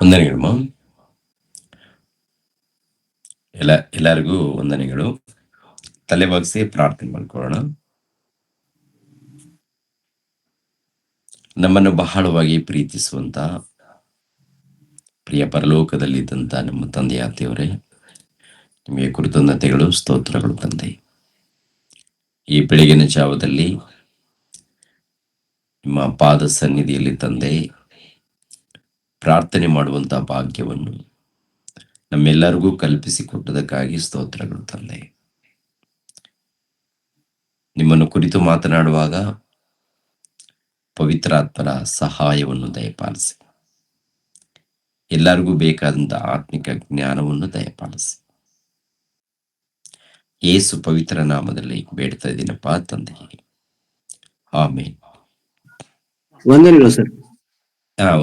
ವಂದನೆಗಳು. ಎಲ್ಲರಿಗೂ ವಂದನೆಗಳು. ತಲೆಬಾಗಿಸಿ ಪ್ರಾರ್ಥನೆ ಮಾಡ್ಕೊಳ್ಳೋಣ. ನಮ್ಮನ್ನು ಬಹಳವಾಗಿ ಪ್ರೀತಿಸುವಂತ ಪ್ರಿಯ ಪರಲೋಕದಲ್ಲಿದ್ದಂತ ನಮ್ಮ ತಂದೆಯ ದೇವರೇ, ನಿಮಗೆ ಕೃತಜ್ಞತೆಗಳು, ಸ್ತೋತ್ರಗಳು ತಂದೆ. ಈ ಬೆಳಗಿನ ಜಾವದಲ್ಲಿ ನಿಮ್ಮ ಪಾದ ಸನ್ನಿಧಿಯಲ್ಲಿ ತಂದೆ ಪ್ರಾರ್ಥನೆ ಮಾಡುವಂತ ಭಾಗ್ಯವನ್ನು ನಮ್ಮೆಲ್ಲರಿಗೂ ಕಲ್ಪಿಸಿಕೊಟ್ಟದಕ್ಕಾಗಿ ಸ್ತೋತ್ರಗಳು ತಂದೆ. ನಿಮ್ಮನ್ನು ಕುರಿತು ಮಾತನಾಡುವಾಗ ಪವಿತ್ರಾತ್ಮರ ಸಹಾಯವನ್ನು ದಯಪಾಲಿಸಿ, ಎಲ್ಲರಿಗೂ ಬೇಕಾದಂತ ಆತ್ಮಿಕ ಜ್ಞಾನವನ್ನು ದಯಪಾಲಿಸಿ, ಯೇಸು ಪವಿತ್ರ ನಾಮದಲ್ಲಿ ಬೇಡ್ತಾ ಇದ್ದೀನಪ್ಪ ತಂದೆ, ಆಮೇನ್. ವಂದನೆಗಳು ಸರ್.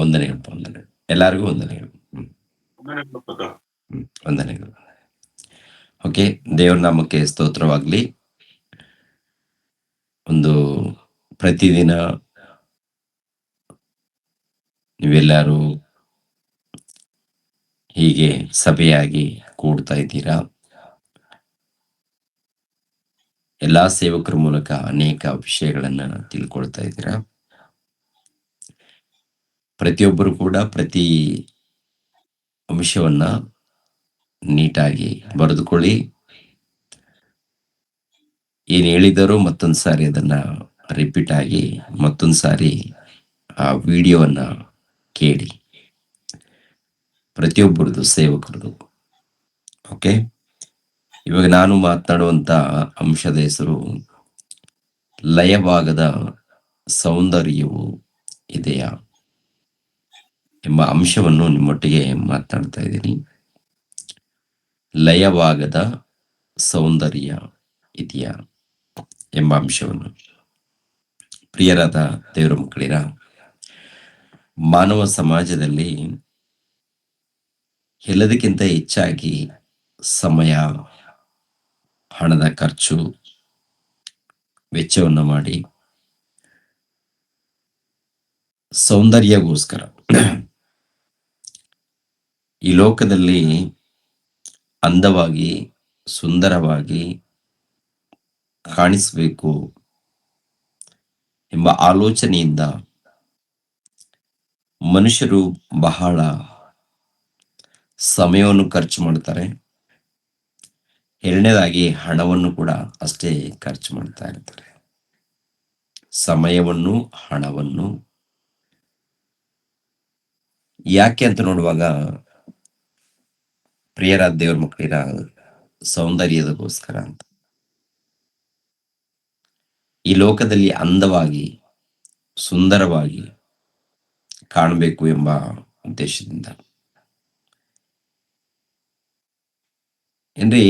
ವಂದನೆಗಳು. ಎಲ್ಲರಿಗೂ ವಂದನೆಗಳು. ವಂದನೆಗಳು. ಓಕೆ, ದೇವರ ನಾಮಕ್ಕೆ ಸ್ತೋತ್ರವಾಗ್ಲಿ. ಒಂದು ಪ್ರತಿದಿನ ನೀವೆಲ್ಲರೂ ಹೀಗೆ ಸಭೆಯಾಗಿ ಕೂಡ್ತಾ ಇದ್ದೀರಾ. ಎಲ್ಲಾ ಸೇವಕರ ಮೂಲಕ ಅನೇಕ ವಿಷಯಗಳನ್ನ ತಿಳ್ಕೊಳ್ತಾ ಇದ್ದೀರಾ. ಪ್ರತಿಯೊಬ್ಬರು ಕೂಡ ಪ್ರತಿ ಅಂಶವನ್ನ ನೀಟಾಗಿ ಬರೆದುಕೊಳ್ಳಿ. ಏನ್ ಹೇಳಿದರೂ ಮತ್ತೊಂದು ಸಾರಿ ಅದನ್ನ ರಿಪೀಟ್ ಆಗಿ ಮತ್ತೊಂದು ಸಾರಿ ಆ ವಿಡಿಯೋವನ್ನ ಕೇಳಿ, ಪ್ರತಿಯೊಬ್ಬರದು ಸೇವಕರದು. ಓಕೆ, ಇವಾಗ ನಾನು ಮಾತನಾಡುವಂತ ಅಂಶದ ಹೆಸರು ಲಯಭಾಗದ ಸೌಂದರ್ಯವು ಇದೆಯಾ ಎಂಬ ಅಂಶವನ್ನು ನಿಮ್ಮೊಟ್ಟಿಗೆ ಮಾತನಾಡ್ತಾ ಇದ್ದೀನಿ. ಲಯಭಾಗದ ಸೌಂದರ್ಯ ಇದೆಯಾ ಎಂಬ ಅಂಶವನ್ನು. ಪ್ರಿಯರಾದ ದೇವರ ಮಕ್ಕಳಿರ, ಮಾನವ ಸಮಾಜದಲ್ಲಿ ಎಲ್ಲದಕ್ಕಿಂತ ಹೆಚ್ಚಾಗಿ ಸಮಯ, ಹಣದ ಖರ್ಚು, ವೆಚ್ಚವನ್ನು ಮಾಡಿ ಸೌಂದರ್ಯಗೋಸ್ಕರ ಈ ಲೋಕದಲ್ಲಿ ಅಂದವಾಗಿ, ಸುಂದರವಾಗಿ ಕಾಣಿಸಬೇಕು ಎಂಬ ಆಲೋಚನೆಯಿಂದ ಮನುಷ್ಯರು ಬಹಳ ಸಮಯವನ್ನು ಖರ್ಚು ಮಾಡ್ತಾರೆ. ಎರಡನೇದಾಗಿ ಹಣವನ್ನು ಕೂಡ ಅಷ್ಟೇ ಖರ್ಚು ಮಾಡ್ತಾ ಇರ್ತಾರೆ. ಸಮಯವನ್ನು, ಹಣವನ್ನು. ಯಾಕೆ ಅಂತ ನೋಡುವಾಗ, ಪ್ರಿಯರಾದ ದೇವರ ಮಕ್ಕಳಿರ, ಸೌಂದರ್ಯದಗೋಸ್ಕರ ಅಂತ. ಈ ಲೋಕದಲ್ಲಿ ಅಂದವಾಗಿ, ಸುಂದರವಾಗಿ ಕಾಣಬೇಕು ಎಂಬ ಉದ್ದೇಶದಿಂದ. ಏನ್ರಿ,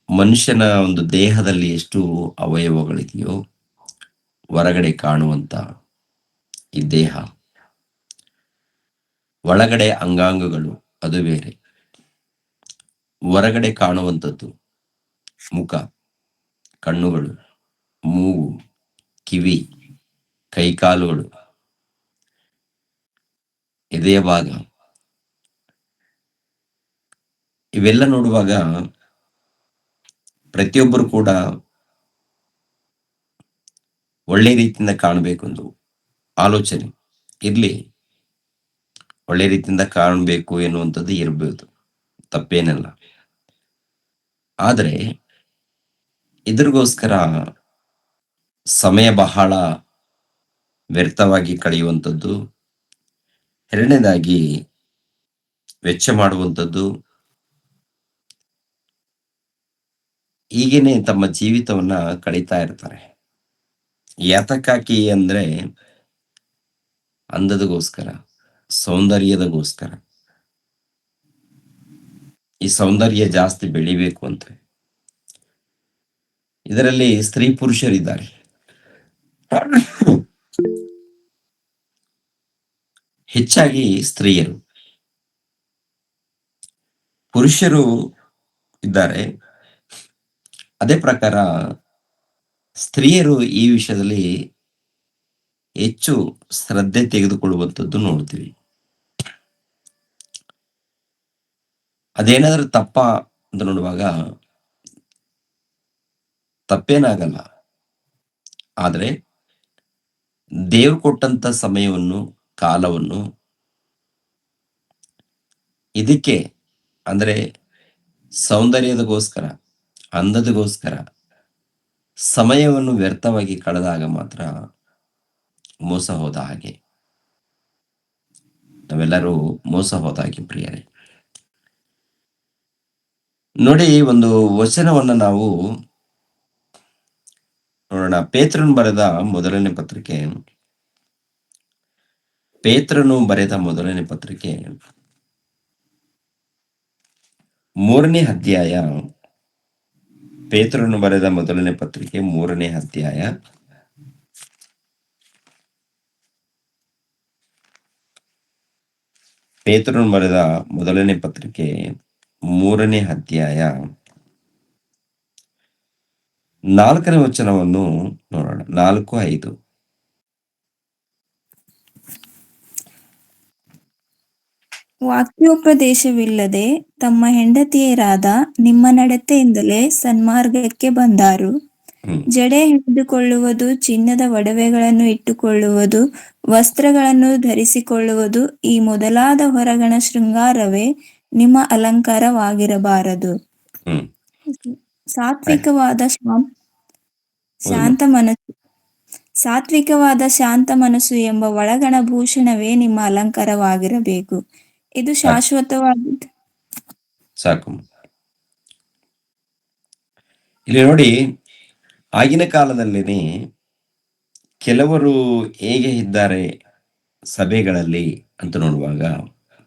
ಮನುಷ್ಯನ ಒಂದು ದೇಹದಲ್ಲಿ ಎಷ್ಟು ಅವಯವಗಳಿದೆಯೋ, ಹೊರಗಡೆ ಕಾಣುವಂತ ಈ ದೇಹ, ಒಳಗಡೆ ಅಂಗಾಂಗಗಳು ಅದು ಬೇರೆ. ಹೊರಗಡೆ ಕಾಣುವಂಥದ್ದು ಮುಖ, ಕಣ್ಣುಗಳು, ಮೂಗು, ಕಿವಿ, ಕೈಕಾಲುಗಳು, ಎದೆಯ ಭಾಗ, ಇವೆಲ್ಲ ನೋಡುವಾಗ ಪ್ರತಿಯೊಬ್ಬರು ಕೂಡ ಒಳ್ಳೆ ರೀತಿಯಿಂದ ಕಾಣಬೇಕು ಒಂದು ಆಲೋಚನೆ ಇರ್ಲಿ. ಒಳ್ಳೆ ರೀತಿಯಿಂದ ಕಾಣಬೇಕು ಎನ್ನುವಂಥದ್ದು ಇರಬಹುದು, ತಪ್ಪೇನಲ್ಲ. ಆದರೆ ಇದ್ರಿಗೋಸ್ಕರ ಸಮಯ ಬಹಳ ವ್ಯರ್ಥವಾಗಿ ಕಳೆಯುವಂಥದ್ದು, ಎರಡನೇದಾಗಿ ವೆಚ್ಚ ಮಾಡುವಂಥದ್ದು, ಹೀಗೇನೆ ತಮ್ಮ ಜೀವಿತವನ್ನ ಕಳೀತಾ ಇರ್ತಾರೆ. ಯಾತಕ್ಕಾಕಿ ಅಂದ್ರೆ ಅಂದದಗೋಸ್ಕರ, ಸೌಂದರ್ಯದಗೋಸ್ಕರ. ಈ ಸೌಂದರ್ಯ ಜಾಸ್ತಿ ಬೆಳಿಬೇಕು ಅಂತ. ಇದರಲ್ಲಿ ಸ್ತ್ರೀ ಪುರುಷರಿದ್ದಾರೆ. ಹೆಚ್ಚಾಗಿ ಸ್ತ್ರೀಯರು, ಪುರುಷರು ಇದ್ದಾರೆ. ಅದೇ ಪ್ರಕಾರ ಸ್ತ್ರೀಯರು ಈ ವಿಷಯದಲ್ಲಿ ಹೆಚ್ಚು ಶ್ರದ್ಧೆ ತೆಗೆದುಕೊಳ್ಳುವಂಥದ್ದು ನೋಡ್ತೀವಿ. ಅದೇನಾದ್ರೂ ತಪ್ಪಾ ಅಂತ ನೋಡುವಾಗ ತಪ್ಪೇನಾಗಲ್ಲ. ಆದ್ರೆ ದೇವ್ರು ಕೊಟ್ಟಂತ ಸಮಯವನ್ನು, ಕಾಲವನ್ನು ಇದಕ್ಕೆ ಅಂದ್ರೆ ಸೌಂದರ್ಯದಗೋಸ್ಕರ, ಅಂದದಗೋಸ್ಕರ ಸಮಯವನ್ನು ವ್ಯರ್ಥವಾಗಿ ಕಳೆದಾಗ ಮಾತ್ರ ಮೋಸ ಹೋದ ಹಾಗೆ. ನಾವೆಲ್ಲರೂ ಮೋಸ ಹೋದ ಹಾಗೆ ಪ್ರಿಯರೇ. ನೋಡಿ, ಒಂದು ವಚನವನ್ನ ನಾವು ನೋಡೋಣ. ಪೇತ್ರನು ಬರೆದ ಮೊದಲನೇ ಪತ್ರಿಕೆ, ಪೇತ್ರನು ಬರೆದ ಮೊದಲನೇ ಪತ್ರಿಕೆ 3ನೇ ಅಧ್ಯಾಯ, ಪೇತ್ರನು ಬರೆದ ಮೊದಲನೇ ಪತ್ರಿಕೆ 3ನೇ ಅಧ್ಯಾಯ ಪೇತ್ರನು ಬರೆದ ಮೊದಲನೇ ಪತ್ರಿಕೆ 3ನೇ ಅಧ್ಯಾಯ 4ನೇ ವಚನವನ್ನು ನೋಡೋಣ. 4-5. ವಾಕ್ಯೋಪದೇಶವಿಲ್ಲದೆ ತಮ್ಮ ಹೆಂಡತಿಯರಾದ ನಿಮ್ಮ ನಡತೆಯಿಂದಲೇ ಸನ್ಮಾರ್ಗಕ್ಕೆ ಬಂದಾರು. ಹ್ಮ್ ಜಡೆ ಹಿಡಿದುಕೊಳ್ಳುವುದು, ಚಿನ್ನದ ಒಡವೆಗಳನ್ನು ಇಟ್ಟುಕೊಳ್ಳುವುದು, ವಸ್ತ್ರಗಳನ್ನು ಧರಿಸಿಕೊಳ್ಳುವುದು, ಈ ಮೊದಲಾದ ಹೊರಗಣ ಶೃಂಗಾರವೇ ನಿಮ್ಮ ಅಲಂಕಾರವಾಗಿರಬಾರದು. ಹ್ಮ್ ಸಾತ್ವಿಕವಾದ ಓದಮ್ಮ. ಶಾಂತ ಮನಸ್ಸು ಸಾತ್ವಿಕವಾದ ಶಾಂತ ಮನಸ್ಸು ಎಂಬ ಒಳಗಣ ಭೂಷಣವೇ ನಿಮ್ಮ ಅಲಂಕಾರವಾಗಿರಬೇಕು. ಇದು ಸಾಕು ಶಾಶ್ವತವಾದ ಸಾಕು. ಇಲ್ಲಿ ನೋಡಿ, ಆಗಿನ ಕಾಲದಲ್ಲಿನೇ ಕೆಲವರು ಹೇಗೆ ಇದ್ದಾರೆ ಸಭೆಗಳಲ್ಲಿ ಅಂತ ನೋಡುವಾಗ,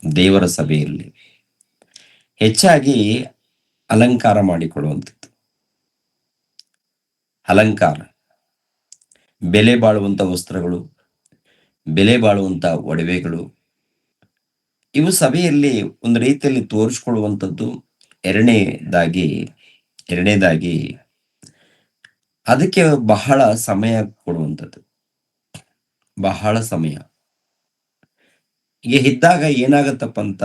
ದೇವರ ಸಭೆಯಲ್ಲಿ ಹೆಚ್ಚಾಗಿ ಅಲಂಕಾರ ಮಾಡಿಕೊಳ್ಳುವಂಥದ್ದು. ಅಲಂಕಾರ, ಬೆಲೆ ಬಾಳುವಂತ ವಸ್ತ್ರಗಳು, ಬೆಲೆ ಬಾಳುವಂತ ಒಡವೆಗಳು, ಇವು ಸಭೆಯಲ್ಲಿ ಒಂದು ರೀತಿಯಲ್ಲಿ ತೋರಿಸ್ಕೊಳ್ಳುವಂಥದ್ದು. ಎರಡನೇದಾಗಿ ಎರಡನೇದಾಗಿ ಅದಕ್ಕೆ ಬಹಳ ಸಮಯ ಕೊಡುವಂಥದ್ದು, ಬಹಳ ಸಮಯ. ಈಗ ಇದ್ದಾಗ ಏನಾಗತ್ತಪ್ಪ ಅಂತ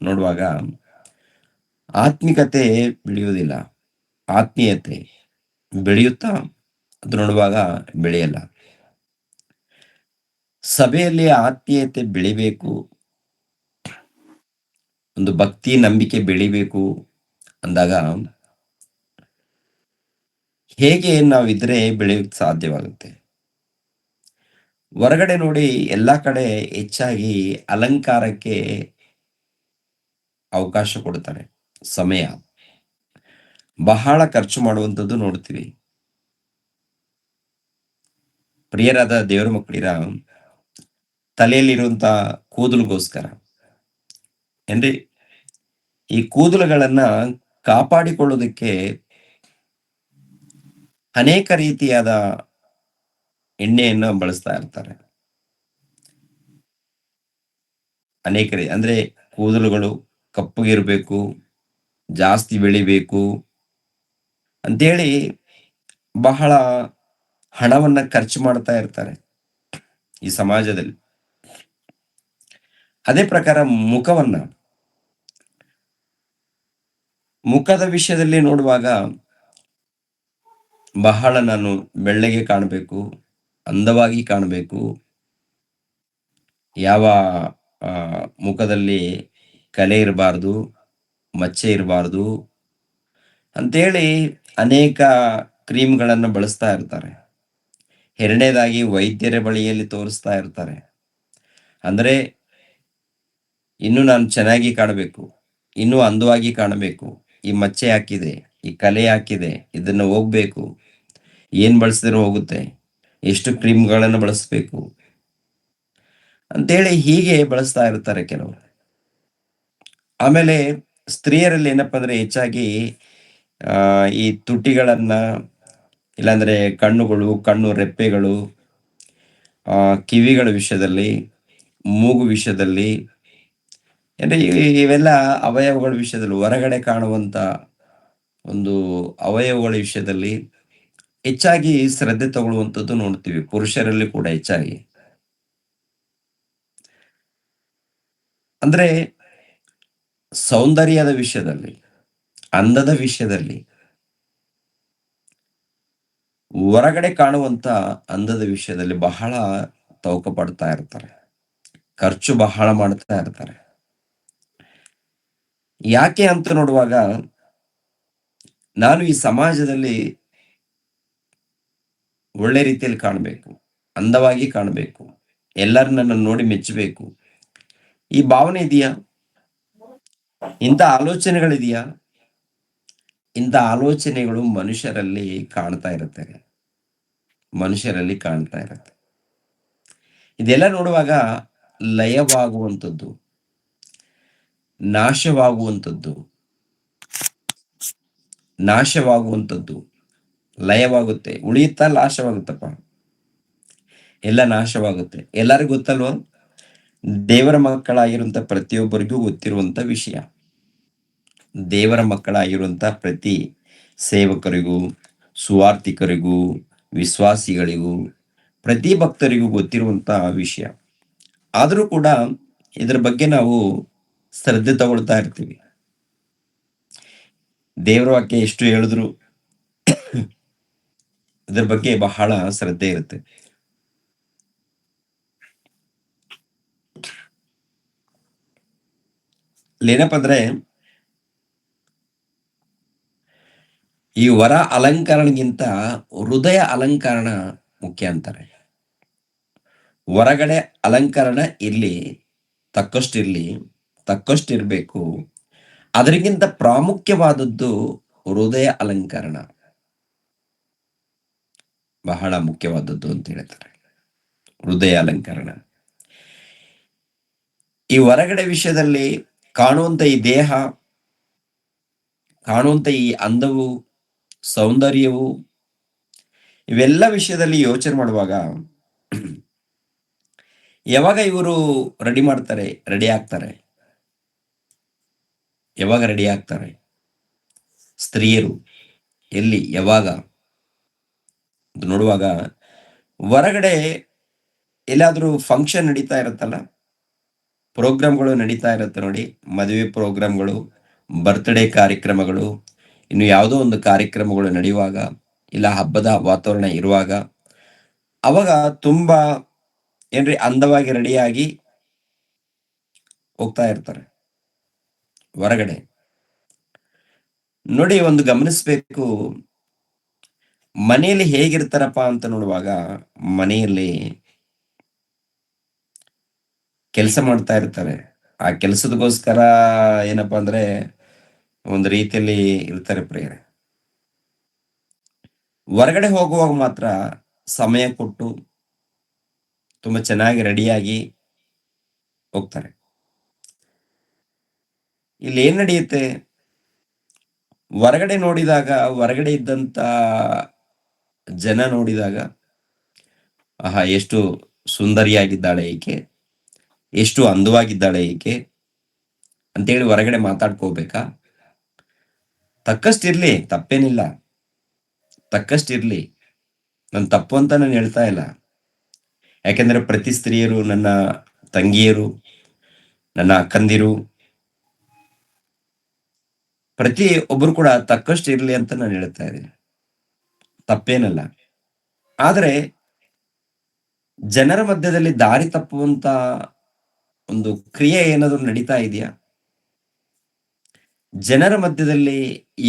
ನೋಡುವಾಗ, ಆತ್ಮಿಕತೆ ಬೆಳೆಯುವುದಿಲ್ಲ, ಆತ್ಮೀಯತೆ ಬೆಳೆಯುತ್ತಾ ಅಂತ ನೋಡುವಾಗ ಬೆಳೆಯಲ್ಲ. ಸಭೆಯಲ್ಲಿ ಆತ್ಮೀಯತೆ ಬೆಳಿಬೇಕು, ಒಂದು ಭಕ್ತಿ ನಂಬಿಕೆ ಬೆಳಿಬೇಕು ಅಂದಾಗ ಹೇಗೆ ನಾವಿದ್ರೆ ಬೆಳೆಯೋಕ್ಕೆ ಸಾಧ್ಯವಾಗುತ್ತೆ. ಹೊರಗಡೆ ನೋಡಿ ಎಲ್ಲಾ ಕಡೆ ಹೆಚ್ಚಾಗಿ ಅಲಂಕಾರಕ್ಕೆ ಅವಕಾಶ ಕೊಡ್ತಾರೆ. ಸಮಯ ಬಹಳ ಖರ್ಚು ಮಾಡುವಂಥದ್ದು ನೋಡ್ತೀವಿ. ಪ್ರಿಯರಾದ ದೇವರ ಮಕ್ಕಳಿರ, ತಲೆಯಲ್ಲಿರುವಂತ ಕೂದಲುಗೋಸ್ಕರ ಏನ್ರಿ, ಈ ಕೂದಲುಗಳನ್ನ ಕಾಪಾಡಿಕೊಳ್ಳೋದಕ್ಕೆ ಅನೇಕ ರೀತಿಯಾದ ಎಣ್ಣೆಯನ್ನ ಬಳಸ್ತಾ ಇರ್ತಾರೆ. ಅಂದ್ರೆ ಕೂದಲುಗಳು ಕಪ್ಪಗಿರ್ಬೇಕು, ಜಾಸ್ತಿ ಬೆಳಿಬೇಕು ಅಂತೇಳಿ ಬಹಳ ಹಣವನ್ನ ಖರ್ಚು ಮಾಡ್ತಾ ಇರ್ತಾರೆ ಈ ಸಮಾಜದಲ್ಲಿ. ಅದೇ ಪ್ರಕಾರ ಮುಖದ ವಿಷಯದಲ್ಲಿ ನೋಡುವಾಗ ಬಹಳ ನಾನು ಬೆಳ್ಳಗೆ ಕಾಣಬೇಕು, ಅಂದವಾಗಿ ಕಾಣಬೇಕು, ಯಾವ ಮುಖದಲ್ಲಿ ಕಲೆ ಇರಬಾರ್ದು, ಮಚ್ಚೆ ಇರಬಾರ್ದು ಅಂತೇಳಿ ಅನೇಕ ಕ್ರೀಮ್ಗಳನ್ನು ಬಳಸ್ತಾ ಇರ್ತಾರೆ. ಎರಡನೇದಾಗಿ ವೈದ್ಯರ ಬಳಿಯಲ್ಲಿ ತೋರಿಸ್ತಾ ಇರ್ತಾರೆ. ಅಂದ್ರೆ ಇನ್ನು ನಾನು ಚೆನ್ನಾಗಿ ಕಾಣಬೇಕು, ಇನ್ನೂ ಅಂದವಾಗಿ ಕಾಣಬೇಕು, ಈ ಮಚ್ಚೆ ಹಾಕಿದೆ, ಈ ಕಲೆ ಹಾಕಿದೆ, ಇದನ್ನ ಹೋಗ್ಬೇಕು, ಏನ್ ಬಳಸಿದ್ರೆ ಹೋಗುತ್ತೆ, ಎಷ್ಟು ಕ್ರೀಮ್ಗಳನ್ನು ಬಳಸಬೇಕು ಅಂತೇಳಿ ಹೀಗೆ ಬಳಸ್ತಾ ಇರ್ತಾರೆ ಕೆಲವರು. ಆಮೇಲೆ ಸ್ತ್ರೀಯರಲ್ಲಿ ಏನಪ್ಪಾ ಅಂದ್ರೆ ಹೆಚ್ಚಾಗಿ ಈ ತುಟಿಗಳನ್ನ, ಇಲ್ಲಾಂದ್ರೆ ಕಣ್ಣುಗಳು, ಕಣ್ಣು ರೆಪ್ಪೆಗಳು, ಕಿವಿಗಳ ವಿಷಯದಲ್ಲಿ, ಮೂಗು ವಿಷಯದಲ್ಲಿ, ಅಂದ್ರೆ ಇವೆಲ್ಲ ಅವಯವಗಳ ವಿಷಯದಲ್ಲಿ, ಹೊರಗಡೆ ಕಾಣುವಂತ ಒಂದು ಅವಯವಗಳ ವಿಷಯದಲ್ಲಿ ಹೆಚ್ಚಾಗಿ ಶ್ರದ್ಧೆ ತಗೊಳ್ಳುವಂಥದ್ದು ನೋಡ್ತೀವಿ, ಪುರುಷರಲ್ಲಿ ಕೂಡ ಹೆಚ್ಚಾಗಿ. ಅಂದ್ರೆ ಸೌಂದರ್ಯದ ವಿಷಯದಲ್ಲಿ, ಅಂದದ ವಿಷಯದಲ್ಲಿ, ಹೊರಗಡೆ ಕಾಣುವಂತ ಅಂದದ ವಿಷಯದಲ್ಲಿ ಬಹಳ ತವಕ ಪಡ್ತಾ ಇರ್ತಾರೆ. ಖರ್ಚು ಬಹಳ ಮಾಡ್ತಾ ಇರ್ತಾರೆ. ಯಾಕೆ ಅಂತ ನೋಡುವಾಗ, ನಾನು ಈ ಸಮಾಜದಲ್ಲಿ ಒಳ್ಳೆ ರೀತಿಯಲ್ಲಿ ಕಾಣಬೇಕು, ಅಂದವಾಗಿ ಕಾಣಬೇಕು, ಎಲ್ಲರೂ ನನ್ನನ್ನು ನೋಡಿ ಮೆಚ್ಚಬೇಕು. ಈ ಭಾವನೆ ಇದೆಯಾ? ಇಂಥ ಆಲೋಚನೆಗಳಿದೆಯಾ? ಇಂಥ ಆಲೋಚನೆಗಳು ಮನುಷ್ಯರಲ್ಲಿ ಕಾಣ್ತಾ ಇರುತ್ತೆ. ಇದೆಲ್ಲ ನೋಡುವಾಗ ಲಯವಾಗುವಂಥದ್ದು, ನಾಶವಾಗುವಂಥದ್ದು, ನಾಶವಾಗುವಂಥದ್ದು, ಲಯವಾಗುತ್ತೆ. ಉಳಿಯುತ್ತಾ ನಾಶವಾಗುತ್ತಪ್ಪ. ಎಲ್ಲ ನಾಶವಾಗುತ್ತೆ. ಎಲ್ಲರಿಗೂ ಗೊತ್ತಲ್ವಾ? ದೇವರ ಮಕ್ಕಳಾಗಿರುವಂತ ಪ್ರತಿಯೊಬ್ಬರಿಗೂ ಗೊತ್ತಿರುವಂತ ವಿಷಯ. ದೇವರ ಮಕ್ಕಳಾಗಿರುವಂತ ಪ್ರತಿ ಸೇವಕರಿಗೂ, ಸುವಾರ್ತಿಕರಿಗೂ, ವಿಶ್ವಾಸಿಗಳಿಗೂ, ಪ್ರತಿ ಭಕ್ತರಿಗೂ ಗೊತ್ತಿರುವಂತ ವಿಷಯ. ಆದರೂ ಕೂಡ ಇದರ ಬಗ್ಗೆ ನಾವು ಶ್ರದ್ಧೆ ತಗೊಳ್ತಾ ಇರ್ತೀವಿ. ದೇವರ ವಾಕ್ಯ ಎಷ್ಟು ಹೇಳಿದ್ರು ಇದರ ಬಗ್ಗೆ ಬಹಳ ಶ್ರದ್ಧೆ ಇರುತ್ತೆ. ಏನಪ್ಪ ಅಂದ್ರೆ, ಈ ವರ ಅಲಂಕರಣಗಿಂತ ಹೃದಯ ಅಲಂಕರಣ ಮುಖ್ಯ ಅಂತಾರೆ. ಹೊರಗಡೆ ಅಲಂಕರಣ ಇರ್ಲಿ, ತಕ್ಕಷ್ಟಿರ್ಬೇಕು. ಅದರಿಗಿಂತ ಪ್ರಾಮುಖ್ಯವಾದದ್ದು ಹೃದಯ ಅಲಂಕರಣ, ಬಹಳ ಮುಖ್ಯವಾದದ್ದು ಅಂತ ಹೇಳ್ತಾರೆ. ಹೃದಯ ಅಲಂಕರಣ. ಈ ಹೊರಗಡೆ ವಿಷಯದಲ್ಲಿ ಕಾಣುವಂತ ಈ ದೇಹ, ಕಾಣುವಂತ ಈ ಅಂದವು, ಸೌಂದರ್ಯವು, ಇವೆಲ್ಲ ವಿಷಯದಲ್ಲಿ ಯೋಚನೆ ಮಾಡುವಾಗ, ಯಾವಾಗ ಇವರು ರೆಡಿ ಆಗ್ತಾರೆ, ಯಾವಾಗ ರೆಡಿ ಆಗ್ತಾರೆ ಸ್ತ್ರೀಯರು, ಎಲ್ಲಿ, ಯಾವಾಗ ಅಂತ ನೋಡುವಾಗ, ಹೊರಗಡೆ ಎಲ್ಲಾದ್ರೂ ಫಂಕ್ಷನ್ ನಡೀತಾ ಇರುತ್ತಲ್ಲ, ಪ್ರೋಗ್ರಾಮ್ಗಳು ನಡೀತಾ ಇರುತ್ತೆ ನೋಡಿ, ಮದುವೆ ಪ್ರೋಗ್ರಾಮ್ಗಳು, ಬರ್ತ್ಡೇ ಕಾರ್ಯಕ್ರಮಗಳು, ಇನ್ನು ಯಾವುದೋ ಒಂದು ಕಾರ್ಯಕ್ರಮಗಳು ನಡೆಯುವಾಗ, ಇಲ್ಲ ಹಬ್ಬದ ವಾತಾವರಣ ಇರುವಾಗ, ಅವಾಗ ತುಂಬಾ ಏನ್ರಿ ಅಂದವಾಗಿ ರೆಡಿಯಾಗಿ ಹೋಗ್ತಾ ಇರ್ತಾರೆ ಹೊರಗಡೆ. ನೋಡಿ, ಒಂದು ಗಮನಿಸ್ಬೇಕು, ಮನೆಯಲ್ಲಿ ಹೇಗಿರ್ತಾರಪ್ಪ ಅಂತ ನೋಡುವಾಗ, ಮನೆಯಲ್ಲಿ ಕೆಲಸ ಮಾಡ್ತಾ ಇರ್ತಾರೆ. ಆ ಕೆಲಸದಗೋಸ್ಕರ ಏನಪ್ಪಾ ಅಂದ್ರೆ ಒಂದು ರೀತಿಯಲ್ಲಿ ಇರ್ತಾರೆ ಪ್ರಿಯರೇ. ಹೊರಗಡೆ ಹೋಗುವಾಗ ಮಾತ್ರ ಸಮಯ ಕೊಟ್ಟು ತುಂಬಾ ಚೆನ್ನಾಗಿ ರೆಡಿಯಾಗಿ ಹೋಗ್ತಾರೆ. ಇಲ್ಲಿ ಏನ್ ನಡೆಯುತ್ತೆ? ಹೊರಗಡೆ ಇದ್ದಂತ ಜನ ನೋಡಿದಾಗ, ಆಹಾ, ಎಷ್ಟು ಸುಂದರಿಯಾಗಿದ್ದಾಳೆ ಈಕೆ, ಎಷ್ಟು ಅಂದವಾಗಿದ್ದಾಳೆ ಈಕೆ ಅಂತೇಳಿ ಹೊರಗಡೆ ಮಾತಾಡ್ಕೋಬೇಕಾ? ತಕ್ಕಷ್ಟಿರ್ಲಿ, ತಪ್ಪೇನಿಲ್ಲ, ತಕ್ಕಷ್ಟಿರ್ಲಿ. ನಾನು ತಪ್ಪು ಅಂತ ನಾನು ಹೇಳ್ತಾ ಇಲ್ಲ. ಯಾಕೆಂದ್ರೆ ಪ್ರತಿ ಸ್ತ್ರೀಯರು ನನ್ನ ತಂಗಿಯರು, ನನ್ನ ಅಕ್ಕಂದಿರು, ಪ್ರತಿ ಒಬ್ರು ಕೂಡ ತಕ್ಕಷ್ಟು ಇರ್ಲಿ ಅಂತ ನಾನು ಹೇಳ್ತಾ ಇದ್ದೀನಿ. ತಪ್ಪೇನಲ್ಲ. ಆದ್ರೆ ಜನರ ಮಧ್ಯದಲ್ಲಿ ದಾರಿ ತಪ್ಪುವಂತ ಒಂದು ಕ್ರಿಯೆ ಏನಾದ್ರು ನಡೀತಾ ಇದೆಯಾ? ಜನರ ಮಧ್ಯದಲ್ಲಿ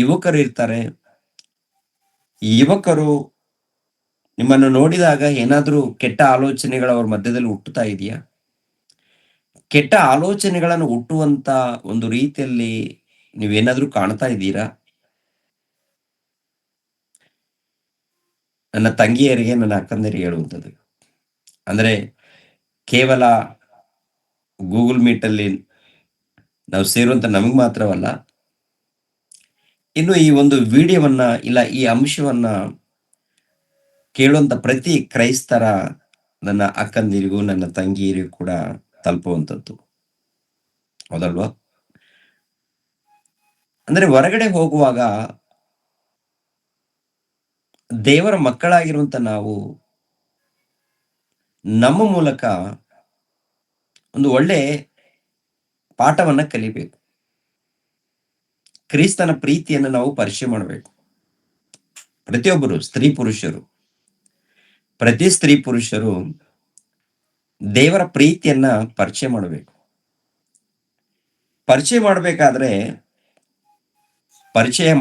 ಯುವಕರು ಇರ್ತಾರೆ. ಈ ಯುವಕರು ನಿಮ್ಮನ್ನು ನೋಡಿದಾಗ ಏನಾದ್ರೂ ಕೆಟ್ಟ ಆಲೋಚನೆಗಳು ಅವ್ರ ಮಧ್ಯದಲ್ಲಿ ಹುಟ್ಟುತ್ತಾ ಇದೆಯಾ? ಕೆಟ್ಟ ಆಲೋಚನೆಗಳನ್ನು ಹುಟ್ಟುವಂತ ಒಂದು ರೀತಿಯಲ್ಲಿ ನೀವೇನಾದ್ರೂ ಕಾಣ್ತಾ ಇದ್ದೀರಾ? ನನ್ನ ತಂಗಿಯರಿಗೆ, ನನ್ನ ಅಕ್ಕಂದಿರಿಗೆ ಹೇಳುವಂಥದ್ದು. ಅಂದ್ರೆ ಕೇವಲ ಗೂಗಲ್ ಮೀಟ್ ಅಲ್ಲಿ ನಾವು ಸೇರುವಂತ ನಮಗ್ ಮಾತ್ರವಲ್ಲ, ಇನ್ನು ಈ ಒಂದು ವಿಡಿಯೋವನ್ನ ಇಲ್ಲ ಈ ಅಂಶವನ್ನ ಕೇಳುವಂತ ಪ್ರತಿ ಕ್ರೈಸ್ತರ ನನ್ನ ಅಕ್ಕಂದಿರಿಗೂ, ನನ್ನ ತಂಗಿಯರಿಗೂ ಕೂಡ ತಲುಪುವಂಥದ್ದು. ಹೌದಲ್ವಾ? ಅಂದ್ರೆ ಹೊರಗಡೆ ಹೋಗುವಾಗ ದೇವರ ಮಕ್ಕಳಾಗಿರುವಂತ ನಾವು ನಮ್ಮ ಮೂಲಕ ಒಂದು ಒಳ್ಳೆ ಪಾಠವನ್ನ ಕಲಿಬೇಕು. ಕ್ರಿಸ್ತನ ಪ್ರೀತಿಯನ್ನು ನಾವು ಪರಿಚಯ ಮಾಡಬೇಕು. ಪ್ರತಿಯೊಬ್ಬರು ಸ್ತ್ರೀ ಪುರುಷರು, ಪ್ರತಿ ಸ್ತ್ರೀ ಪುರುಷರು ದೇವರ ಪ್ರೀತಿಯನ್ನ ಪರಿಚಯ ಮಾಡಬೇಕು. ಪರಿಚಯ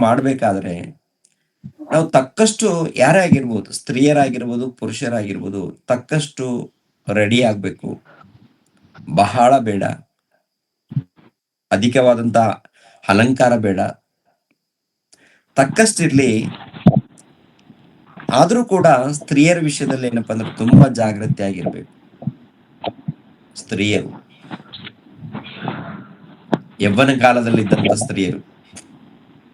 ಮಾಡಬೇಕಾದ್ರೆ ನಾವು ತಕ್ಕಷ್ಟು ಯಾರೇ ಆಗಿರ್ಬೋದು, ಸ್ತ್ರೀಯರಾಗಿರ್ಬೋದು, ಪುರುಷರಾಗಿರ್ಬೋದು, ತಕ್ಕಷ್ಟು ರೆಡಿ ಆಗ್ಬೇಕು. ಬಹಳ ಬೇಡ, ಅಧಿಕವಾದಂತ ಅಲಂಕಾರ ಬೇಡ, ತಕ್ಕಷ್ಟಿರ್ಲಿ. ಆದ್ರೂ ಕೂಡ ಸ್ತ್ರೀಯರ ವಿಷಯದಲ್ಲಿ ಏನಪ್ಪಾ ಅಂದ್ರೆ ತುಂಬಾ ಜಾಗೃತಿ ಆಗಿರ್ಬೇಕು. ಸ್ತ್ರೀಯರು, ಯವ್ವನ ಕಾಲದಲ್ಲಿದ್ದಂತ ಸ್ತ್ರೀಯರು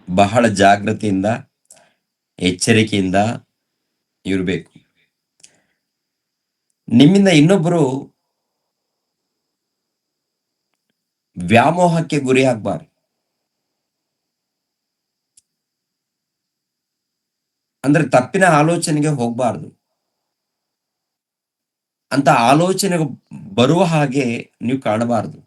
ಬಹಳ ಜಾಗೃತಿಯಿಂದ, ಎಚ್ಚರಿಕೆಯಿಂದ ಇರಬೇಕು. ನಿಮ್ಮಿಂದ ಇನ್ನೊಬ್ಬರು ವ್ಯಾಮೋಹಕ್ಕೆ ಗುರಿ ಆಗ್ಬಾರ್ದು. ಅಂದ್ರೆ ತಪ್ಪಿನ ಆಲೋಚನೆಗೆ ಹೋಗ್ಬಾರ್ದು. ಅಂತ ಆಲೋಚನೆ ಬರುವ ಹಾಗೆ ನೀವು ಕಾಣಬಾರದು.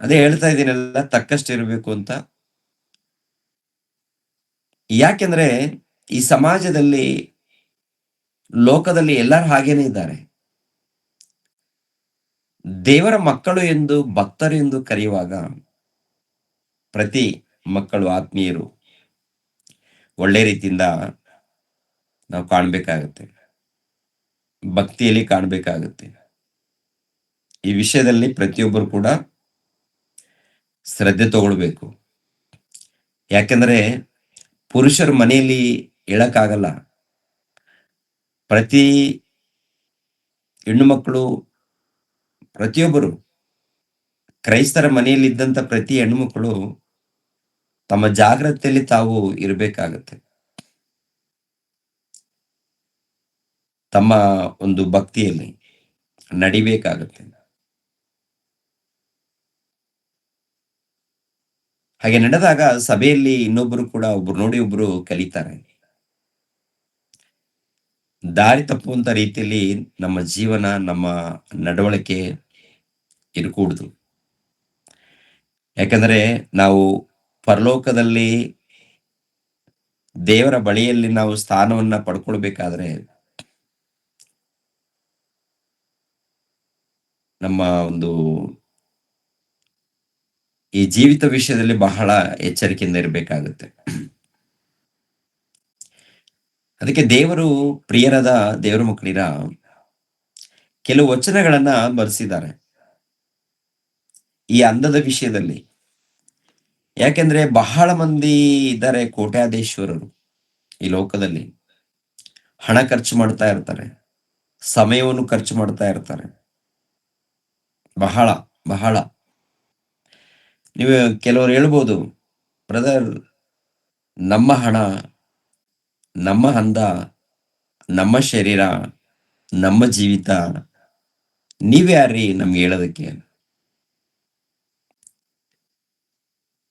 ಅದೇ ಹೇಳ್ತಾ ಇದ್ದೀನಲ್ಲ, ತಕ್ಕಷ್ಟಿರಬೇಕು ಅಂತ. ಯಾಕೆಂದ್ರೆ ಈ ಸಮಾಜದಲ್ಲಿ, ಲೋಕದಲ್ಲಿ ಎಲ್ಲರೂ ಹಾಗೇನೆ ಇದ್ದಾರೆ. ದೇವರ ಮಕ್ಕಳು ಎಂದು, ಭಕ್ತರು ಎಂದು ಕರೆಯುವಾಗ ಪ್ರತಿ ಮಕ್ಕಳು, ಆತ್ಮೀಯರು ಒಳ್ಳೆ ರೀತಿಯಿಂದ ನಾವು ಕಾಣಬೇಕಾಗುತ್ತೆ, ಭಕ್ತಿಯಲ್ಲಿ ಕಾಣಬೇಕಾಗುತ್ತೆ. ಈ ವಿಷಯದಲ್ಲಿ ಪ್ರತಿಯೊಬ್ಬರು ಕೂಡ ಶ್ರದ್ಧೆ ತಗೊಳ್ಬೇಕು. ಯಾಕೆಂದ್ರೆ ಪುರುಷರು ಮನೆಯಲ್ಲಿ ಹೇಳಕ್ಕಾಗಲ್ಲ. ಪ್ರತಿ ಹೆಣ್ಣು ಮಕ್ಕಳು, ಪ್ರತಿಯೊಬ್ಬರು ಕ್ರೈಸ್ತರ ಮನೆಯಲ್ಲಿ ಇದ್ದಂತ ಪ್ರತಿ ಹೆಣ್ಣು ಮಕ್ಕಳು ತಮ್ಮ ಜಾಗ್ರತೆಯಲ್ಲಿ ತಾವು ಇರಬೇಕಾಗತ್ತೆ. ತಮ್ಮ ಒಂದು ಭಕ್ತಿಯಲ್ಲಿ ನಡಿಬೇಕಾಗತ್ತೆ. ಹಾಗೆ ನಡೆದಾಗ ಸಭೆಯಲ್ಲಿ ಇನ್ನೊಬ್ಬರು ಕೂಡ ಒಬ್ರು ನೋಡಿ ಒಬ್ರು ಕಲಿತಾರೆ. ದಾರಿ ತಪ್ಪುವಂತ ರೀತಿಯಲ್ಲಿ ನಮ್ಮ ಜೀವನ, ನಮ್ಮ ನಡವಳಿಕೆ ಇರಕೂಡುದು. ಯಾಕಂದ್ರೆ ನಾವು ಪರಲೋಕದಲ್ಲಿ ದೇವರ ಬಳಿಯಲ್ಲಿ ನಾವು ಸ್ಥಾನವನ್ನ ಪಡ್ಕೊಳ್ಬೇಕಾದ್ರೆ ನಮ್ಮ ಒಂದು ಈ ಜೀವಿತ ವಿಷಯದಲ್ಲಿ ಬಹಳ ಎಚ್ಚರಿಕೆಯಿಂದ ಇರಬೇಕಾಗುತ್ತೆ. ಅದಕ್ಕೆ ದೇವರು, ಪ್ರಿಯರಾದ ದೇವರ ಮಕ್ಕಳಿರ, ಕೆಲವು ವಚನಗಳನ್ನ ಬರೆಸಿದ್ದಾರೆ ಈ ಅಂದದ ವಿಷಯದಲ್ಲಿ. ಯಾಕೆಂದ್ರೆ ಬಹಳ ಮಂದಿ ಇದ್ದಾರೆ, ಕೋಟ್ಯಾಧೀಶ್ವರರು ಈ ಲೋಕದಲ್ಲಿ. ಹಣ ಖರ್ಚು ಮಾಡ್ತಾ ಇರ್ತಾರೆ, ಸಮಯವನ್ನು ಖರ್ಚು ಮಾಡ್ತಾ ಇರ್ತಾರೆ. ಬಹಳ ಬಹಳ. ನೀವು ಕೆಲವರು ಹೇಳ್ಬೋದು, ಬ್ರದರ್, ನಮ್ಮ ಹಣ, ನಮ್ಮ ಅಂದ, ನಮ್ಮ ಶರೀರ, ನಮ್ಮ ಜೀವಿತ, ನೀವ್ಯಾರ್ರಿ ನಮ್ಗೆ ಹೇಳೋದಕ್ಕೆ?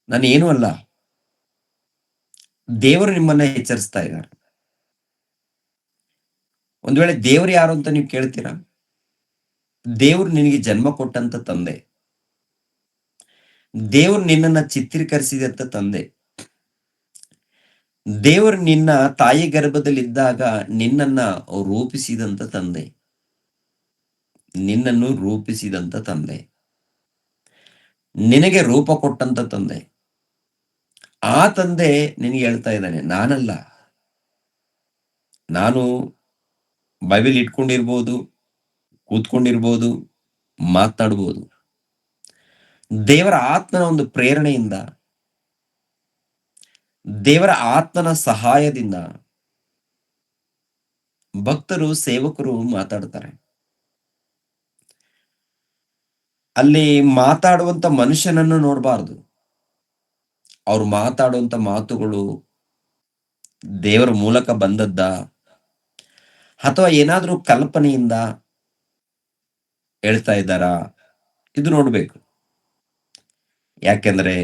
ನಾನು ಏನೂ ಅಲ್ಲ. ದೇವರು ನಿಮ್ಮನ್ನ ಎಚ್ಚರಿಸ್ತಾ ಇದ್ದಾರೆ. ಒಂದ್ ವೇಳೆ ದೇವರು ಯಾರು ಅಂತ ನೀವು ಕೇಳ್ತೀರಾ? ದೇವರು ನಿನಗೆ ಜನ್ಮ ಕೊಟ್ಟಂತ ತಂದೆ. ದೇವರು ನಿನ್ನನ್ನ ಚಿತ್ರೀಕರಿಸಿದಂತ ತಂದೆ. ದೇವರು ನಿನ್ನ ತಾಯಿ ಗರ್ಭದಲ್ಲಿದ್ದಾಗ ನಿನ್ನನ್ನ ರೂಪಿಸಿದಂತ ತಂದೆ. ನಿನ್ನನ್ನು ರೂಪಿಸಿದಂತ ತಂದೆ. ನಿನಗೆ ರೂಪ ಕೊಟ್ಟಂತ ತಂದೆ. ಆ ತಂದೆ ನಿನಗೆ ಹೇಳ್ತಾ ಇದ್ದಾನೆ, ನಾನಲ್ಲ. ನಾನು ಬೈಬಲ್ ಇಟ್ಕೊಂಡಿರ್ಬೋದು, ಕೂತ್ಕೊಂಡಿರ್ಬೋದು, ಮಾತನಾಡ್ಬೋದು. ದೇವರ ಆತ್ಮನ ಒಂದು ಪ್ರೇರಣೆಯಿಂದ, ದೇವರ ಆತ್ಮನ ಸಹಾಯದಿಂದ ಭಕ್ತರು, ಸೇವಕರು ಮಾತಾಡ್ತಾರೆ. ಅಲ್ಲಿ ಮಾತಾಡುವಂತ ಮನುಷ್ಯನನ್ನು ನೋಡಬಾರದು. ಅವ್ರು ಮಾತಾಡುವಂತ ಮಾತುಗಳು ದೇವರ ಮೂಲಕ ಬಂದದ್ದ, ಅಥವಾ ಏನಾದ್ರೂ ಕಲ್ಪನೆಯಿಂದ ಹೇಳ್ತಾ ಇದ್ದಾರಾ, ಇದು ನೋಡ್ಬೇಕು. ಯಾಕೆಂದ್ರೆ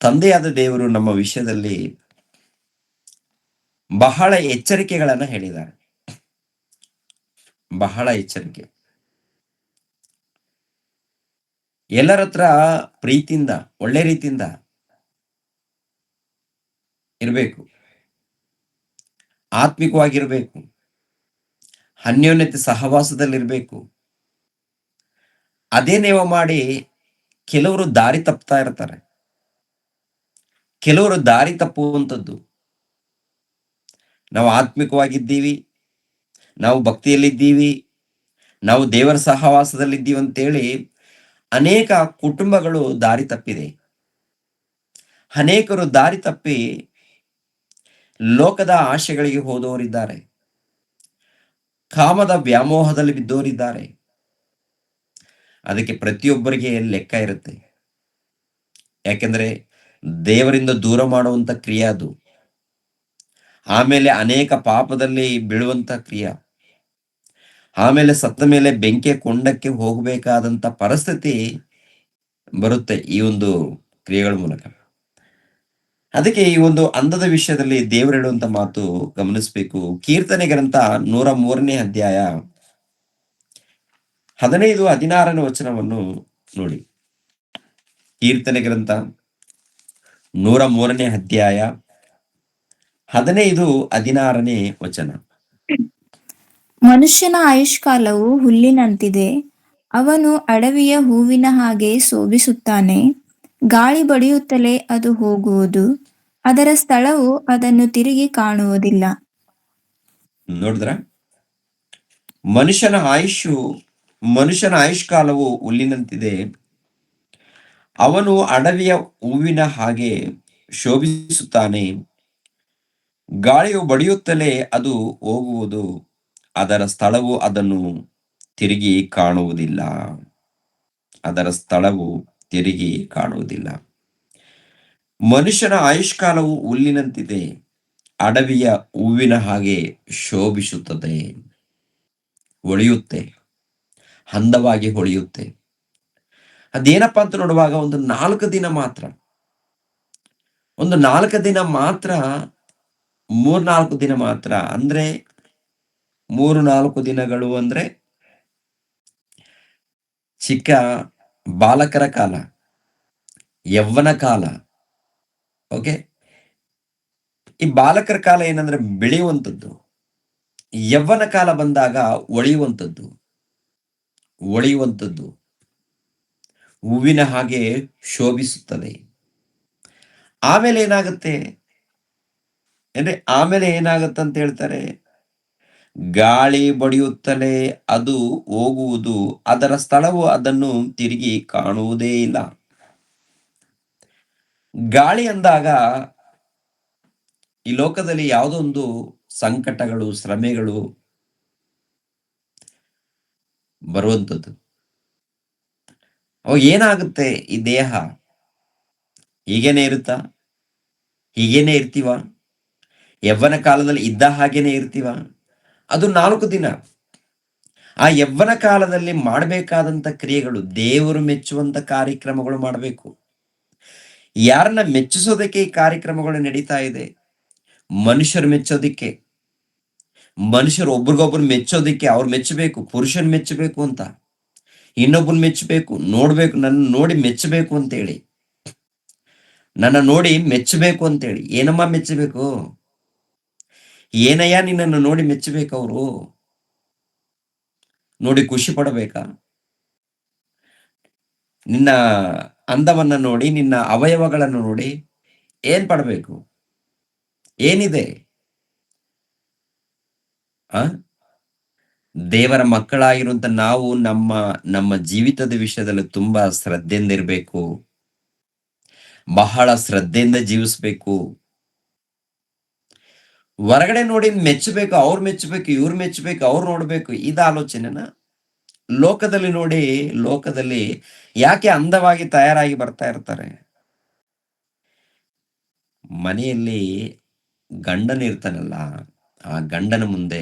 ತಂದೆಯಾದ ದೇವರು ನಮ್ಮ ವಿಷಯದಲ್ಲಿ ಬಹಳ ಎಚ್ಚರಿಕೆಗಳನ್ನ ಹೇಳಿದ್ದಾರೆ. ಬಹಳ ಎಚ್ಚರಿಕೆ. ಎಲ್ಲರ ಹತ್ರ ಪ್ರೀತಿಯಿಂದ ಒಳ್ಳೆ ರೀತಿಯಿಂದ ಇರಬೇಕು, ಆತ್ಮಿಕವಾಗಿರ್ಬೇಕು, ಅನ್ಯೋನ್ಯತೆ ಸಹವಾಸದಲ್ಲಿರ್ಬೇಕು. ಅದೇ ನೇವ ಮಾಡಿ ಕೆಲವರು ದಾರಿ ತಪ್ತಾ ಇರ್ತಾರೆ. ಕೆಲವರು ದಾರಿ ತಪ್ಪುವಂಥದ್ದು. ನಾವು ಆತ್ಮಿಕವಾಗಿದ್ದೀವಿ, ನಾವು ಭಕ್ತಿಯಲ್ಲಿದ್ದೀವಿ, ನಾವು ದೇವರ ಸಹವಾಸದಲ್ಲಿದ್ದೀವಿ ಅಂತೇಳಿ ಅನೇಕ ಕುಟುಂಬಗಳು ದಾರಿ ತಪ್ಪಿದೆ. ಅನೇಕರು ದಾರಿ ತಪ್ಪಿ ಲೋಕದ ಆಶೆಗಳಿಗೆ ಹೋದವರಿದ್ದಾರೆ, ಕಾಮದ ವ್ಯಾಮೋಹದಲ್ಲಿ ಬಿದ್ದವರಿದ್ದಾರೆ. ಅದಕ್ಕೆ ಪ್ರತಿಯೊಬ್ಬರಿಗೆ ಲೆಕ್ಕ ಇರುತ್ತೆ. ಯಾಕೆಂದ್ರೆ ದೇವರಿಂದ ದೂರ ಮಾಡುವಂತ ಕ್ರಿಯೆ ಅದು. ಆಮೇಲೆ ಅನೇಕ ಪಾಪದಲ್ಲಿ ಬೀಳುವಂತ ಕ್ರಿಯೆ, ಆಮೇಲೆ ಸತ್ತ ಮೇಲೆ ಬೆಂಕಿಯ ಕೊಂಡಕ್ಕೆ ಹೋಗಬೇಕಾದಂತ ಪರಿಸ್ಥಿತಿ ಬರುತ್ತೆ ಈ ಒಂದು ಕ್ರಿಯೆಗಳ ಮೂಲಕ. ಅದಕ್ಕೆ ಈ ಒಂದು ಅಂದದ ವಿಷಯದಲ್ಲಿ ದೇವರು ಹೇಳುವಂತ ಮಾತು ಗಮನಿಸಬೇಕು. ಕೀರ್ತನೆ ಗ್ರಂಥ 103ನೇ ಅಧ್ಯಾಯ 15-16ನೇ ವಚನವನ್ನು ನೋಡಿ. ಕೀರ್ತನೆ ಗ್ರಂಥ 103ನೇ ಅಧ್ಯಾಯ 15-16ನೇ ವಚನ. ಮನುಷ್ಯನ ಆಯುಷ್ಕಾಲವು ಹುಲ್ಲಿನಂತಿದೆ, ಅವನು ಅಡವಿಯ ಹೂವಿನ ಹಾಗೆ ಶೋಭಿಸುತ್ತಾನೆ. ಗಾಳಿ ಬಡಿಯುತ್ತಲೇ ಅದು ಹೋಗುವುದು, ಅದರ ಸ್ಥಳವು ಅದನ್ನು ತಿರುಗಿ ಕಾಣುವುದಿಲ್ಲ. ನೋಡಿದ್ರ, ಮನುಷ್ಯನ ಆಯುಷ್ಕಾಲವು ಹುಲ್ಲಿನಂತಿದೆ, ಅವನು ಅಡವಿಯ ಹೂವಿನ ಹಾಗೆ ಶೋಭಿಸುತ್ತಾನೆ. ಗಾಳಿಯು ಬಡಿಯುತ್ತಲೇ ಅದು ಹೋಗುವುದು, ಅದರ ಸ್ಥಳವು ಅದನ್ನು ತಿರುಗಿ ಕಾಣುವುದಿಲ್ಲ. ಅದರ ಸ್ಥಳವು ತಿರುಗಿ ಕಾಣುವುದಿಲ್ಲ. ಮನುಷ್ಯನ ಆಯುಷ್ಕಾಲವು ಹುಲ್ಲಿನಂತಿದೆ, ಅಡವಿಯ ಹೂವಿನ ಹಾಗೆ ಶೋಭಿಸುತ್ತದೆ. ಹೊಳೆಯುತ್ತೆ, ಅಂದವಾಗಿ ಹೊಳೆಯುತ್ತೆ. ಅದೇನಪ್ಪ ಅಂತ ನೋಡುವಾಗ ಒಂದು 4 ದಿನ ಮಾತ್ರ, ಒಂದು 4 ದಿನ ಮಾತ್ರ, 3-4 ದಿನ ಮಾತ್ರ. ಅಂದ್ರೆ 3-4 ದಿನಗಳು ಅಂದ್ರೆ ಚಿಕ್ಕ ಬಾಲಕರ ಕಾಲ, ಯವ್ವನ ಕಾಲ. ಓಕೆ, ಈ ಬಾಲಕರ ಕಾಲ ಏನಂದ್ರೆ ಬೆಳೆಯುವಂಥದ್ದು. ಯವ್ವನ ಕಾಲ ಬಂದಾಗ ಒಳೆಯುವಂಥದ್ದು, ಹೂವಿನ ಹಾಗೆ ಶೋಭಿಸುತ್ತದೆ. ಆಮೇಲೆ ಏನಾಗುತ್ತೆ ಅಂತ ಹೇಳ್ತಾರೆ, ಗಾಳಿ ಬಡಿಯುತ್ತಲೇ ಅದು ಹೋಗುವುದು, ಅದರ ಸ್ಥಳವು ಅದನ್ನು ತಿರುಗಿ ಕಾಣುವುದೇ ಇಲ್ಲ. ಗಾಳಿ ಅಂದಾಗ ಈ ಲೋಕದಲ್ಲಿ ಯಾವುದೋ ಒಂದು ಸಂಕಟಗಳು, ಶ್ರಮೆಗಳು ಬರುವಂಥದ್ದು. ಅವಾಗ ಏನಾಗುತ್ತೆ, ಈ ದೇಹ ಹೀಗೇನೆ ಇರುತ್ತಾ? ಹೀಗೇನೆ ಇರ್ತೀವ? ಯವ್ವನ ಕಾಲದಲ್ಲಿ ಇದ್ದ ಹಾಗೇನೆ ಇರ್ತೀವ? ಅದು 4 ದಿನ. ಆ ಯವ್ವನ ಕಾಲದಲ್ಲಿ ಮಾಡಬೇಕಾದಂತ ಕ್ರಿಯೆಗಳು, ದೇವರು ಮೆಚ್ಚುವಂತ ಕಾರ್ಯಕ್ರಮಗಳು ಮಾಡಬೇಕು. ಯಾರನ್ನ ಮೆಚ್ಚಿಸೋದಕ್ಕೆ ಈ ಕಾರ್ಯಕ್ರಮಗಳು ನಡೀತಾ ಇದೆ? ಮನುಷ್ಯರು ಮೆಚ್ಚೋದಿಕ್ಕೆ, ಮನುಷ್ಯರು ಒಬ್ರಿಗೊಬ್ರು ಮೆಚ್ಚೋದಿಕ್ಕೆ. ಅವ್ರು ಮೆಚ್ಚಬೇಕು, ಪುರುಷನ್ ಮೆಚ್ಚಬೇಕು ಅಂತ, ಇನ್ನೊಬ್ಬನ್ ಮೆಚ್ಚಬೇಕು, ನೋಡ್ಬೇಕು, ನನ್ನ ನೋಡಿ ಮೆಚ್ಚಬೇಕು ಅಂತೇಳಿ, ನನ್ನ ನೋಡಿ ಮೆಚ್ಚಬೇಕು ಅಂತೇಳಿ. ಏನಮ್ಮ ಮೆಚ್ಚಬೇಕು? ಏನಯ್ಯ ನಿನ್ನನ್ನು ನೋಡಿ ಮೆಚ್ಚಬೇಕು? ಅವರು ನೋಡಿ ಖುಷಿ ಪಡಬೇಕಾ? ನಿನ್ನ ಅಂದವನ್ನ ನೋಡಿ, ನಿನ್ನ ಅವಯವಗಳನ್ನು ನೋಡಿ ಏನ್ ಪಡಬೇಕು? ಏನಿದೆ? ಆ ದೇವರ ಮಕ್ಕಳಾಗಿರುವಂತ ನಾವು ನಮ್ಮ ಜೀವಿತದ ವಿಷಯದಲ್ಲಿ ತುಂಬಾ ಶ್ರದ್ಧೆಯಿಂದ ಇರಬೇಕು, ಬಹಳ ಶ್ರದ್ಧೆಯಿಂದ ಜೀವಿಸ್ಬೇಕು. ಹೊರಗಡೆ ನೋಡಿ ಮೆಚ್ಚಬೇಕು, ಅವ್ರು ಮೆಚ್ಚಬೇಕು, ಇವ್ರು ಮೆಚ್ಚಬೇಕು, ಅವ್ರು ನೋಡ್ಬೇಕು, ಇದ ಆಲೋಚನೆನ? ಲೋಕದಲ್ಲಿ ನೋಡಿ, ಲೋಕದಲ್ಲಿ ಯಾಕೆ ಅಂದವಾಗಿ ತಯಾರಾಗಿ ಬರ್ತಾ ಇರ್ತಾರೆ? ಮನೆಯಲ್ಲಿ ಗಂಡನ ಇರ್ತಾನಲ್ಲ, ಆ ಗಂಡನ ಮುಂದೆ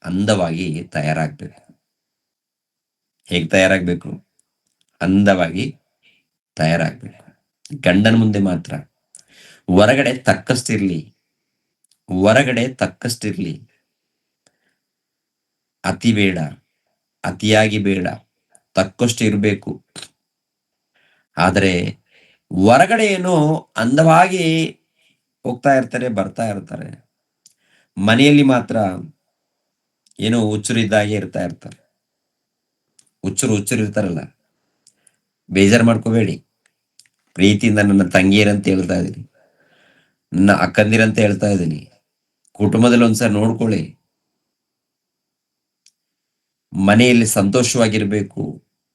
ಅಂದವಾಗಿ ತಯಾರಾಗ್ಬೇಕು. ಹೇಗ್ ತಯಾರಾಗ್ಬೇಕು? ಅಂದವಾಗಿ ತಯಾರಾಗ್ಬೇಕು. ಗಂಡನ ಮುಂದೆ ಮಾತ್ರ. ಹೊರಗಡೆ ತಕ್ಕಷ್ಟಿರ್ಲಿ, ಅತಿ ಬೇಡ, ಅತಿಯಾಗಿ ಬೇಡ, ತಕ್ಕಷ್ಟು ಇರಬೇಕು. ಆದರೆ ಹೊರಗಡೆ ಏನೋ ಅಂದವಾಗಿ ಹೋಗ್ತಾ ಇರ್ತಾರೆ, ಬರ್ತಾ ಇರ್ತಾರೆ. ಮನೆಯಲ್ಲಿ ಮಾತ್ರ ಏನೋ ಹುಚ್ಚರಿದ್ದಾಗೆ ಇರ್ತಾ ಇರ್ತಾರೆ. ಹುಚ್ಚರು ಇರ್ತಾರಲ್ಲ, ಬೇಜಾರು ಮಾಡ್ಕೋಬೇಡಿ. ಪ್ರೀತಿಯಿಂದ ನನ್ನ ತಂಗಿಯರಂತ ಹೇಳ್ತಾ ಇದ್ದೀನಿ, ನನ್ನ ಅಕ್ಕಂದಿರಂತ ಹೇಳ್ತಾ ಇದ್ದೀನಿ. ಕುಟುಂಬದಲ್ಲಿ ಒಂದ್ಸರಿ ನೋಡ್ಕೊಳ್ಳಿ. ಮನೆಯಲ್ಲಿ ಸಂತೋಷವಾಗಿರ್ಬೇಕು,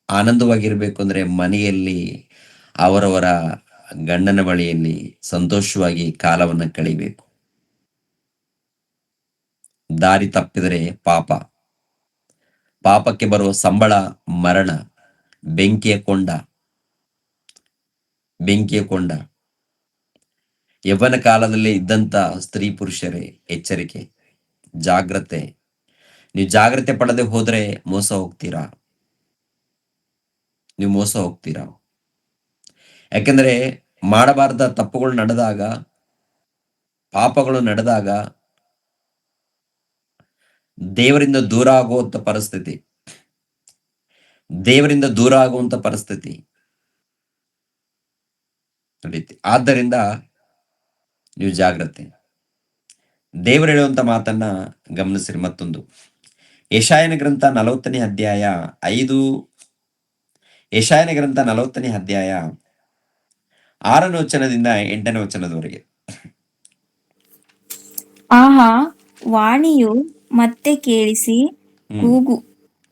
ಆನಂದವಾಗಿರ್ಬೇಕು ಅಂದ್ರೆ ಮನೆಯಲ್ಲಿ ಅವರವರ ಗಂಡನ ಬಳಿಯಲ್ಲಿ ಸಂತೋಷವಾಗಿ ಕಾಲವನ್ನ ಕಳಿಬೇಕು. ದಾರಿ ತಪ್ಪಿದರೆ ಪಾಪ, ಪಾಪಕ್ಕೆ ಬರುವ ಸಂಬಳ ಮರಣ, ಬೆಂಕಿಯ ಕೊಂಡ. ಬೆಂಕಿಯ ಕೊಂಡ. ಯೌವನ ಕಾಲದಲ್ಲಿ ಇದ್ದಂತ ಸ್ತ್ರೀ ಪುರುಷರೇ, ಎಚ್ಚರಿಕೆ, ಜಾಗ್ರತೆ. ನೀವು ಜಾಗ್ರತೆ ಪಡದೆ ಹೋದ್ರೆ ಮೋಸ ಹೋಗ್ತೀರಾ. ನೀವು ಮೋಸ ಹೋಗ್ತೀರಾ. ಯಾಕೆಂದ್ರೆ ಮಾಡಬಾರ್ದ ತಪ್ಪುಗಳು ನಡೆದಾಗ, ಪಾಪಗಳು ನಡೆದಾಗ ದೇವರಿಂದ ದೂರ ಆಗುವಂತ ಪರಿಸ್ಥಿತಿ, ದೇವರಿಂದ ದೂರ ಆಗುವಂತ ಪರಿಸ್ಥಿತಿ ನಡೀತಿ. ಆದ್ದರಿಂದ ನೀವು ಜಾಗ್ರತೆ. ದೇವರು ಹೇಳುವಂತ ಮಾತನ್ನ ಗಮನಿಸಿರಿ. ಮತ್ತೊಂದು ಯೆಶಾಯನ ಗ್ರಂಥ 40ನೇ ಅಧ್ಯಾಯ 5, ಯೆಶಾಯನ ಗ್ರಂಥ 40ನೇ ಅಧ್ಯಾಯ 6ನೇ ವಚನದಿಂದ 8ನೇ ವಚನದವರೆಗೆ. ಆಹಾ, ವಾಣಿಯು ಮತ್ತೆ ಕೇಳಿಸಿ ಹ್ಮ್ ಕೂಗು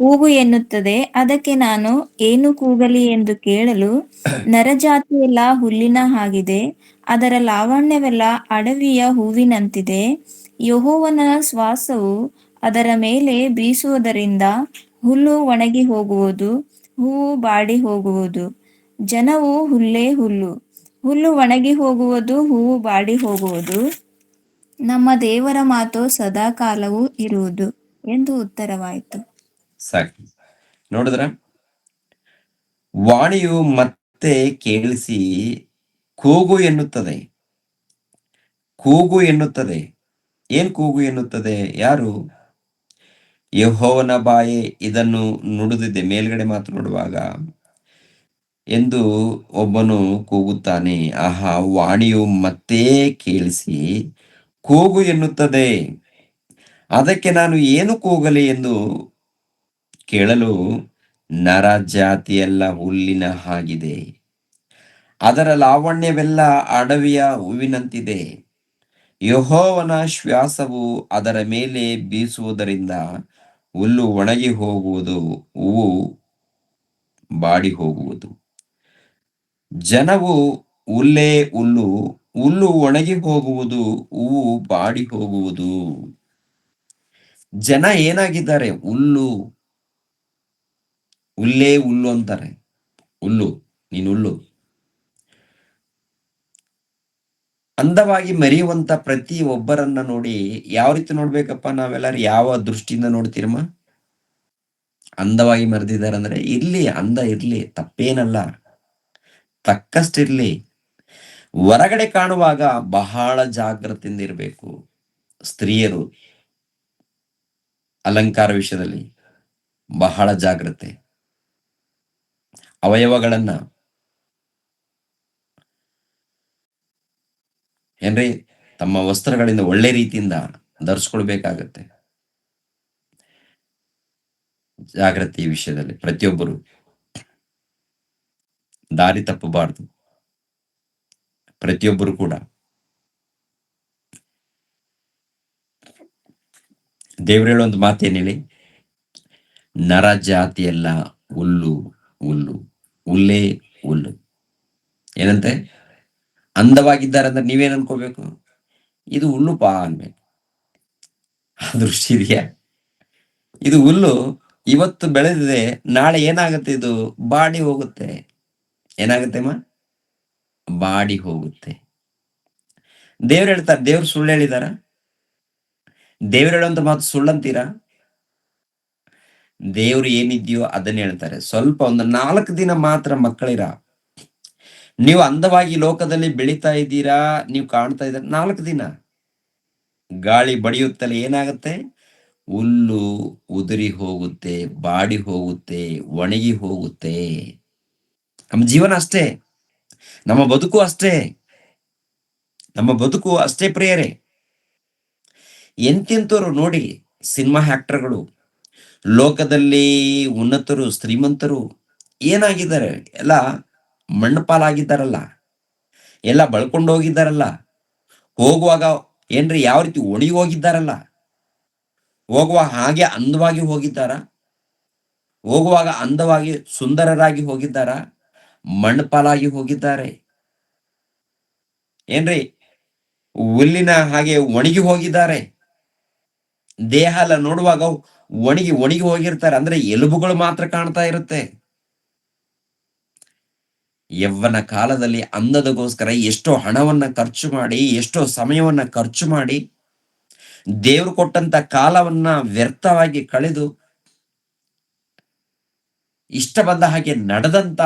ಕೂಗು ಎನ್ನುತ್ತದೆ. ಅದಕ್ಕೆ ನಾನು ಏನು ಕೂಗಲಿ ಎಂದು ಕೇಳಲು, ನರಜಾತಿಯೆಲ್ಲ ಹುಲ್ಲಿನ ಹಾಗಿದೆ, ಅದರ ಲಾವಣ್ಯವೆಲ್ಲ ಅಡವಿಯ ಹೂವಿನಂತಿದೆ. ಯೆಹೋವನ ಶ್ವಾಸವು ಅದರ ಮೇಲೆ ಬೀಸುವುದರಿಂದ ಹುಲ್ಲು ಒಣಗಿ ಹೋಗುವುದು, ಹೂವು ಬಾಡಿ ಹೋಗುವುದು. ಜನವು ಹುಲ್ಲೇ ಹುಲ್ಲು, ಹುಲ್ಲು ಒಣಗಿ ಹೋಗುವುದು, ಹೂವು ಬಾಡಿ ಹೋಗುವುದು, ನಮ್ಮ ದೇವರ ಮಾತು ಸದಾಕಾಲವೂ ಇರುವುದು ಎಂದು ಉತ್ತರವಾಯಿತು. ಸಾಕು. ನೋಡಿದ್ರ, ವಾಣಿಯು ಮತ್ತೆ ಕೇಳಿಸಿ ಕೂಗು ಎನ್ನುತ್ತದೆ. ಕೂಗು ಎನ್ನುತ್ತದೆ. ಏನ್ ಕೂಗು ಎನ್ನುತ್ತದೆ? ಯಾರು? ಯೆಹೋವನ ಬಾಯೇ ಇದನ್ನು ನುಡಿದಿದೆ. ಮೇಲ್ಗಡೆ ಮಾತು ನೋಡುವಾಗ ಎಂದು ಒಬ್ಬನು ಕೂಗುತ್ತಾನೆ. ಆಹಾ, ವಾಣಿಯು ಮತ್ತೆ ಕೇಳಿಸಿ ಕೂಗು ಎನ್ನುತ್ತದೆ. ಅದಕ್ಕೆ ನಾನು ಏನು ಕೂಗಲಿ ಎಂದು ಕೇಳಲು, ನರ ಜಾತಿಯೆಲ್ಲ ಹುಲ್ಲಿನ ಹಾಗಿದೆ, ಅದರ ಲಾವಣ್ಯವೆಲ್ಲ ಅಡವಿಯ ಹೂವಿನಂತಿದೆ. ಯೆಹೋವನ ಶ್ವಾಸವು ಅದರ ಮೇಲೆ ಬೀಸುವುದರಿಂದ ಹುಲ್ಲು ಒಣಗಿ ಹೋಗುವುದು, ಹೂವು ಬಾಡಿ ಹೋಗುವುದು. ಜನವು ಹುಲ್ಲೇ ಹುಲ್ಲು, ಹುಲ್ಲು ಒಣಗಿ ಹೋಗುವುದು, ಹೂವು ಬಾಡಿ ಹೋಗುವುದು. ಜನ ಏನಾಗಿದ್ದಾರೆ? ಹುಲ್ಲು. ಹುಲ್ಲೇ ಹುಲ್ಲು ಅಂತಾರೆ. ಹುಲ್ಲು, ನೀನು ಹುಲ್ಲು. ಅಂದವಾಗಿ ಮೆರೆಯುವಂತ ಪ್ರತಿ ಒಬ್ಬರನ್ನ ನೋಡಿ ಯಾವ ರೀತಿ ನೋಡ್ಬೇಕಪ್ಪ? ನಾವೆಲ್ಲರೂ ಯಾವ ದೃಷ್ಟಿಯಿಂದ ನೋಡ್ತೀರಮ್ಮ? ಅಂದವಾಗಿ ಮೆರೆದಿದ್ದಾರೆ ಅಂದ್ರೆ ಇರ್ಲಿ, ಅಂದ ಇರ್ಲಿ, ತಪ್ಪೇನಲ್ಲ, ತಕ್ಕಷ್ಟಿರ್ಲಿ. ಹೊರಗಡೆ ಕಾಣುವಾಗ ಬಹಳ ಜಾಗ್ರತೆಯಿಂದ ಇರಬೇಕು. ಸ್ತ್ರೀಯರು ಅಲಂಕಾರ ವಿಷಯದಲ್ಲಿ ಬಹಳ ಜಾಗ್ರತೆ. ಅವಯವಗಳನ್ನ ಏನ್ರಿ ತಮ್ಮ ವಸ್ತ್ರಗಳಿಂದ ಒಳ್ಳೆ ರೀತಿಯಿಂದ ಧರಿಸ್ಕೊಳ್ಬೇಕಾಗತ್ತೆ. ಜಾಗ್ರತೆ ಈ ವಿಷಯದಲ್ಲಿ ಪ್ರತಿಯೊಬ್ಬರು ದಾರಿ ತಪ್ಪಬಾರದು. ಪ್ರತಿಯೊಬ್ಬರು ಕೂಡ ದೇವರು ಹೇಳುವಂತ ಮಾತೇನು ಹೇಳಿ? ನರ ಜಾತಿಯೆಲ್ಲ ಹುಲ್ಲು ಹುಲ್ಲು, ಹುಲ್ಲೇ ಹುಲ್ಲು. ಏನಂತೆ? ಅಂದವಾಗಿದ್ದಾರೆ ಅಂದ್ರೆ ನೀವೇನ್ ಅನ್ಕೋಬೇಕು? ಇದು ಹುಲ್ಲುಪಾ ಅನ್ಬೇಕು. ಆ ದೃಷ್ಟಿ ಇದೆಯಾ? ಇದು ಹುಲ್ಲು, ಇವತ್ತು ಬೆಳೆದಿದೆ, ನಾಳೆ ಏನಾಗುತ್ತೆ? ಇದು ಬಾಡಿ ಹೋಗುತ್ತೆ. ಏನಾಗುತ್ತೆ ಅಮ್ಮ? ಬಾಡಿ ಹೋಗುತ್ತೆ. ದೇವ್ರು ಹೇಳ್ತಾರೆ. ದೇವ್ರು ಸುಳ್ಳು ಹೇಳಿದಾರ? ದೇವ್ರು ಹೇಳುವಂತ ಮಾತು ಸುಳ್ಳಂತೀರಾ? ದೇವ್ರು ಏನಿದ್ಯೋ ಅದನ್ನ ಹೇಳ್ತಾರೆ. ಸ್ವಲ್ಪ ಒಂದು 4 ದಿನ ಮಾತ್ರ ಮಕ್ಕಳಿರ. ನೀವು ಅಂದವಾಗಿ ಲೋಕದಲ್ಲಿ ಬೆಳೀತಾ ಇದ್ದೀರಾ, ನೀವು ಕಾಣ್ತಾ ಇದ್ದೀರಾ. 4 ದಿನ ಗಾಳಿ ಬಡಿಯುತ್ತಲೇ ಏನಾಗುತ್ತೆ? ಹುಲ್ಲು ಉದುರಿ ಹೋಗುತ್ತೆ, ಬಾಡಿ ಹೋಗುತ್ತೆ, ಒಣಗಿ ಹೋಗುತ್ತೆ. ನಮ್ಮ ಜೀವನ ಅಷ್ಟೇ, ನಮ್ಮ ಬದುಕು ಅಷ್ಟೇ, ನಮ್ಮ ಬದುಕು ಅಷ್ಟೇ ಪ್ರಿಯರೇ. ಎಂತೆಂತವರು ನೋಡಿ, ಸಿನಿಮಾ ಆಕ್ಟರ್ಗಳು, ಲೋಕದಲ್ಲಿ ಉನ್ನತರು, ಶ್ರೀಮಂತರು ಏನಾಗಿದ್ದಾರೆ? ಎಲ್ಲ ಮಣ್ಣು ಪಾಲಾಗಿದ್ದಾರಲ್ಲ, ಎಲ್ಲ ಬಳ್ಕೊಂಡು ಹೋಗಿದ್ದಾರಲ್ಲ, ಹೋಗುವಾಗ ಏನ್ರಿ ಯಾವ ರೀತಿ ಒಣಗಿ ಹೋಗಿದ್ದಾರಲ್ಲ, ಹೋಗುವಾಗ ಹಾಗೆ ಅಂದವಾಗಿ ಹೋಗಿದ್ದಾರ? ಹೋಗುವಾಗ ಅಂದವಾಗಿ ಸುಂದರರಾಗಿ ಹೋಗಿದ್ದಾರ? ಮಣ್ಣು ಪಾಲಾಗಿ ಹೋಗಿದ್ದಾರೆ. ಏನ್ರಿ ಹುಲ್ಲಿನ ಹಾಗೆ ಒಣಗಿ ಹೋಗಿದ್ದಾರೆ. ದೇಹ ಎಲ್ಲ ನೋಡುವಾಗ ಒಣಗಿ ಒಣಗಿ ಹೋಗಿರ್ತಾರೆ, ಅಂದ್ರೆ ಎಲುಬುಗಳು ಮಾತ್ರ ಕಾಣ್ತಾ ಇರುತ್ತೆ. ಯವ್ವನ ಕಾಲದಲ್ಲಿ ಅಂದದಗೋಸ್ಕರ ಎಷ್ಟೋ ಹಣವನ್ನ ಖರ್ಚು ಮಾಡಿ, ಎಷ್ಟೋ ಸಮಯವನ್ನ ಖರ್ಚು ಮಾಡಿ, ದೇವರು ಕೊಟ್ಟಂತ ಕಾಲವನ್ನ ವ್ಯರ್ಥವಾಗಿ ಕಳೆದು, ಇಷ್ಟ ಬಂದ ಹಾಗೆ ನಡೆದಂತ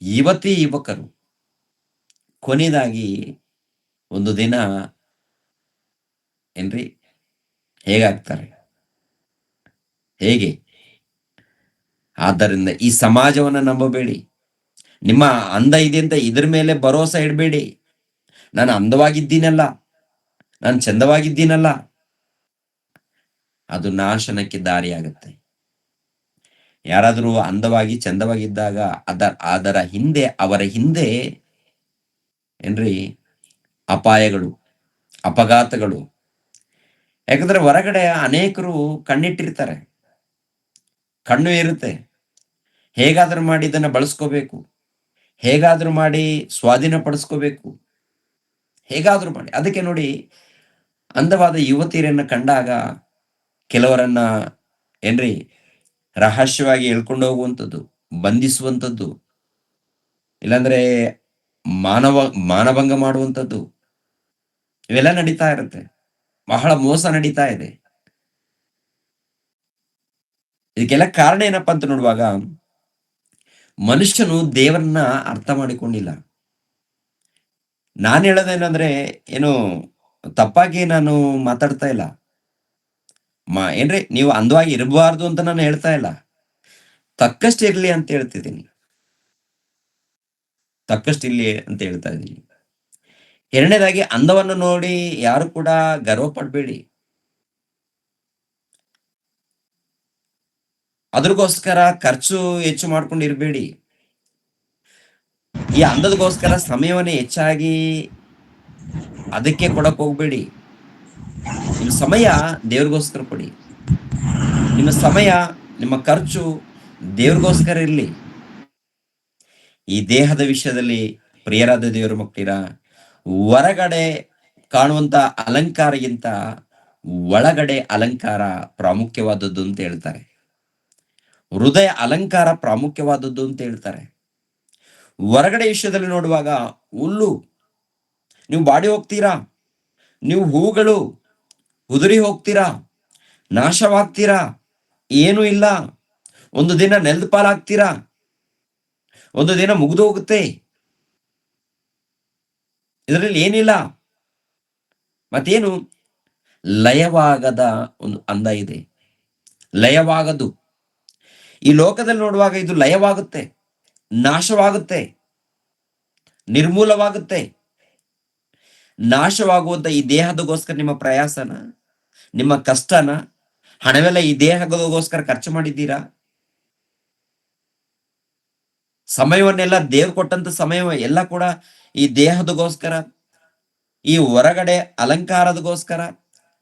ಯುವತಿ ಯುವಕರು ಕೊನೆಯದಾಗಿ ಒಂದು ದಿನ ಏನ್ರಿ ಹೇಗಾಗ್ತಾರೆ? ಹೇಗೆ? ಆದ್ದರಿಂದ ಈ ಸಮಾಜವನ್ನ ನಂಬಬೇಡಿ. ನಿಮ್ಮ ಅಂದ ಇದೆ ಅಂತ ಇದ್ರ ಮೇಲೆ ಭರೋಸೆ ಇಡಬೇಡಿ. ನಾನು ಅಂದವಾಗಿದ್ದೀನಲ್ಲ, ನಾನು ಚಂದವಾಗಿದ್ದೀನಲ್ಲ, ಅದು ನಾಶನಕ್ಕೆ ದಾರಿಯಾಗತ್ತೆ. ಯಾರಾದರೂ ಅಂದವಾಗಿ ಚಂದವಾಗಿದ್ದಾಗ ಅದರ ಹಿಂದೆ, ಅವರ ಹಿಂದೆ ಏನ್ರಿ ಅಪಾಯಗಳು, ಅಪಘಾತಗಳು. ಯಾಕಂದ್ರೆ ಹೊರಗಡೆ ಅನೇಕರು ಕಣ್ಣಿಟ್ಟಿರ್ತಾರೆ, ಕಣ್ಣು ಇರುತ್ತೆ. ಹೇಗಾದ್ರೂ ಮಾಡಿ ಇದನ್ನ ಬಳಸ್ಕೋಬೇಕು, ಹೇಗಾದ್ರೂ ಮಾಡಿ ಸ್ವಾಧೀನ ಪಡಿಸ್ಕೋಬೇಕು, ಹೇಗಾದ್ರೂ ಮಾಡಿ. ಅದಕ್ಕೆ ನೋಡಿ, ಅಂದವಾದ ಯುವತಿಯರನ್ನ ಕಂಡಾಗ ಕೆಲವರನ್ನ ಏನ್ರಿ ರಹಸ್ಯವಾಗಿ ಎಳ್ಕೊಂಡು ಹೋಗುವಂಥದ್ದು, ಬಂಧಿಸುವಂಥದ್ದು, ಇಲ್ಲಾಂದ್ರೆ ಮಾನಭಂಗ ಮಾಡುವಂಥದ್ದು, ಇವೆಲ್ಲ ನಡೀತಾ ಇರುತ್ತೆ. ಬಹಳ ಮೋಸ ನಡೀತಾ ಇದೆ. ಇದಕ್ಕೆಲ್ಲ ಕಾರಣ ಏನಪ್ಪಾ ಅಂತ ನೋಡುವಾಗ, ಮನುಷ್ಯನು ದೇವರನ್ನ ಅರ್ಥ ಮಾಡಿಕೊಂಡಿಲ್ಲ. ನಾನು ಹೇಳೋದೇನಂದ್ರೆ, ಏನು ತಪ್ಪಾಗಿ ನಾನು ಮಾತಾಡ್ತಾ ಇಲ್ಲ. ಏನ್ರಿ ನೀವು ಅಂದವಾಗಿ ಇರಬಾರ್ದು ಅಂತ ನಾನು ಹೇಳ್ತಾ ಇಲ್ಲ, ತಕ್ಕಷ್ಟು ಇರ್ಲಿ ಅಂತ ಹೇಳ್ತಿದ್ದೀನಿ, ತಕ್ಕಷ್ಟು ಇರ್ಲಿ ಅಂತ ಹೇಳ್ತಾ ಇದ್ದೀನಿ. ಎರಡನೇದಾಗಿ, ಅಂದವನ್ನು ನೋಡಿ ಯಾರು ಕೂಡ ಗರ್ವ ಪಡ್ಬೇಡಿ. ಅದ್ರಗೋಸ್ಕರ ಖರ್ಚು ಹೆಚ್ಚು ಮಾಡ್ಕೊಂಡಿರ್ಬೇಡಿ. ಈ ಅಂದದಗೋಸ್ಕರ ಸಮಯವನ್ನ ಹೆಚ್ಚಾಗಿ ಅದಕ್ಕೆ ಕೊಡಕ್ ಹೋಗ್ಬೇಡಿ. ನಿಮ್ಮ ಸಮಯ ದೇವ್ರಿಗೋಸ್ಕರ ಕೊಡಿ. ನಿಮ್ಮ ಸಮಯ, ನಿಮ್ಮ ಖರ್ಚು ದೇವ್ರಿಗೋಸ್ಕರ ಇರ್ಲಿ. ಈ ದೇಹದ ವಿಷಯದಲ್ಲಿ ಪ್ರಿಯರಾದ ದೇವರ ಮಕ್ಕಳಿರ, ಹೊರಗಡೆ ಕಾಣುವಂತ ಅಲಂಕಾರಗಿಂತ ಒಳಗಡೆ ಅಲಂಕಾರ ಪ್ರಾಮುಖ್ಯವಾದದ್ದು ಅಂತ ಹೇಳ್ತಾರೆ. ಹೃದಯ ಅಲಂಕಾರ ಪ್ರಾಮುಖ್ಯವಾದದ್ದು ಅಂತ ಹೇಳ್ತಾರೆ. ಹೊರಗಡೆ ವಿಷಯದಲ್ಲಿ ನೋಡುವಾಗ ಹುಲ್ಲು, ನೀವು ಬಾಡಿ ಹೋಗ್ತೀರಾ, ನೀವು ಹೂಗಳು ಉದುರಿ ಹೋಗ್ತೀರಾ, ನಾಶವಾಗ್ತೀರಾ, ಏನೂ ಇಲ್ಲ, ಒಂದು ದಿನ ನೆಲದ ಪಾಲಾಗ್ತೀರಾ, ಒಂದು ದಿನ ಮುಗಿದು ಹೋಗುತ್ತೆ, ಇದರಲ್ಲಿ ಏನಿಲ್ಲ. ಮತ್ತೇನು? ಲಯವಾಗದ ಒಂದು ಅಂದ ಇದೆ, ಲಯವಾಗದು. ಈ ಲೋಕದಲ್ಲಿ ನೋಡುವಾಗ ಇದು ಲಯವಾಗುತ್ತೆ, ನಾಶವಾಗುತ್ತೆ, ನಿರ್ಮೂಲವಾಗುತ್ತೆ. ನಾಶವಾಗುವಂತ ಈ ದೇಹದಗೋಸ್ಕರ ನಿಮ್ಮ ಪ್ರಯಾಸನ, ನಿಮ್ಮ ಕಷ್ಟನ, ಹಣವೆಲ್ಲ ಈ ದೇಹದಗೋಸ್ಕರ ಖರ್ಚು ಮಾಡಿದ್ದೀರಾ? ಸಮಯವನ್ನೆಲ್ಲ ದೇವ್ರು ಕೊಟ್ಟಂತ ಸಮಯ ಎಲ್ಲ ಕೂಡ ಈ ದೇಹದಗೋಸ್ಕರ, ಈ ಹೊರಗಡೆ ಅಲಂಕಾರದಗೋಸ್ಕರ,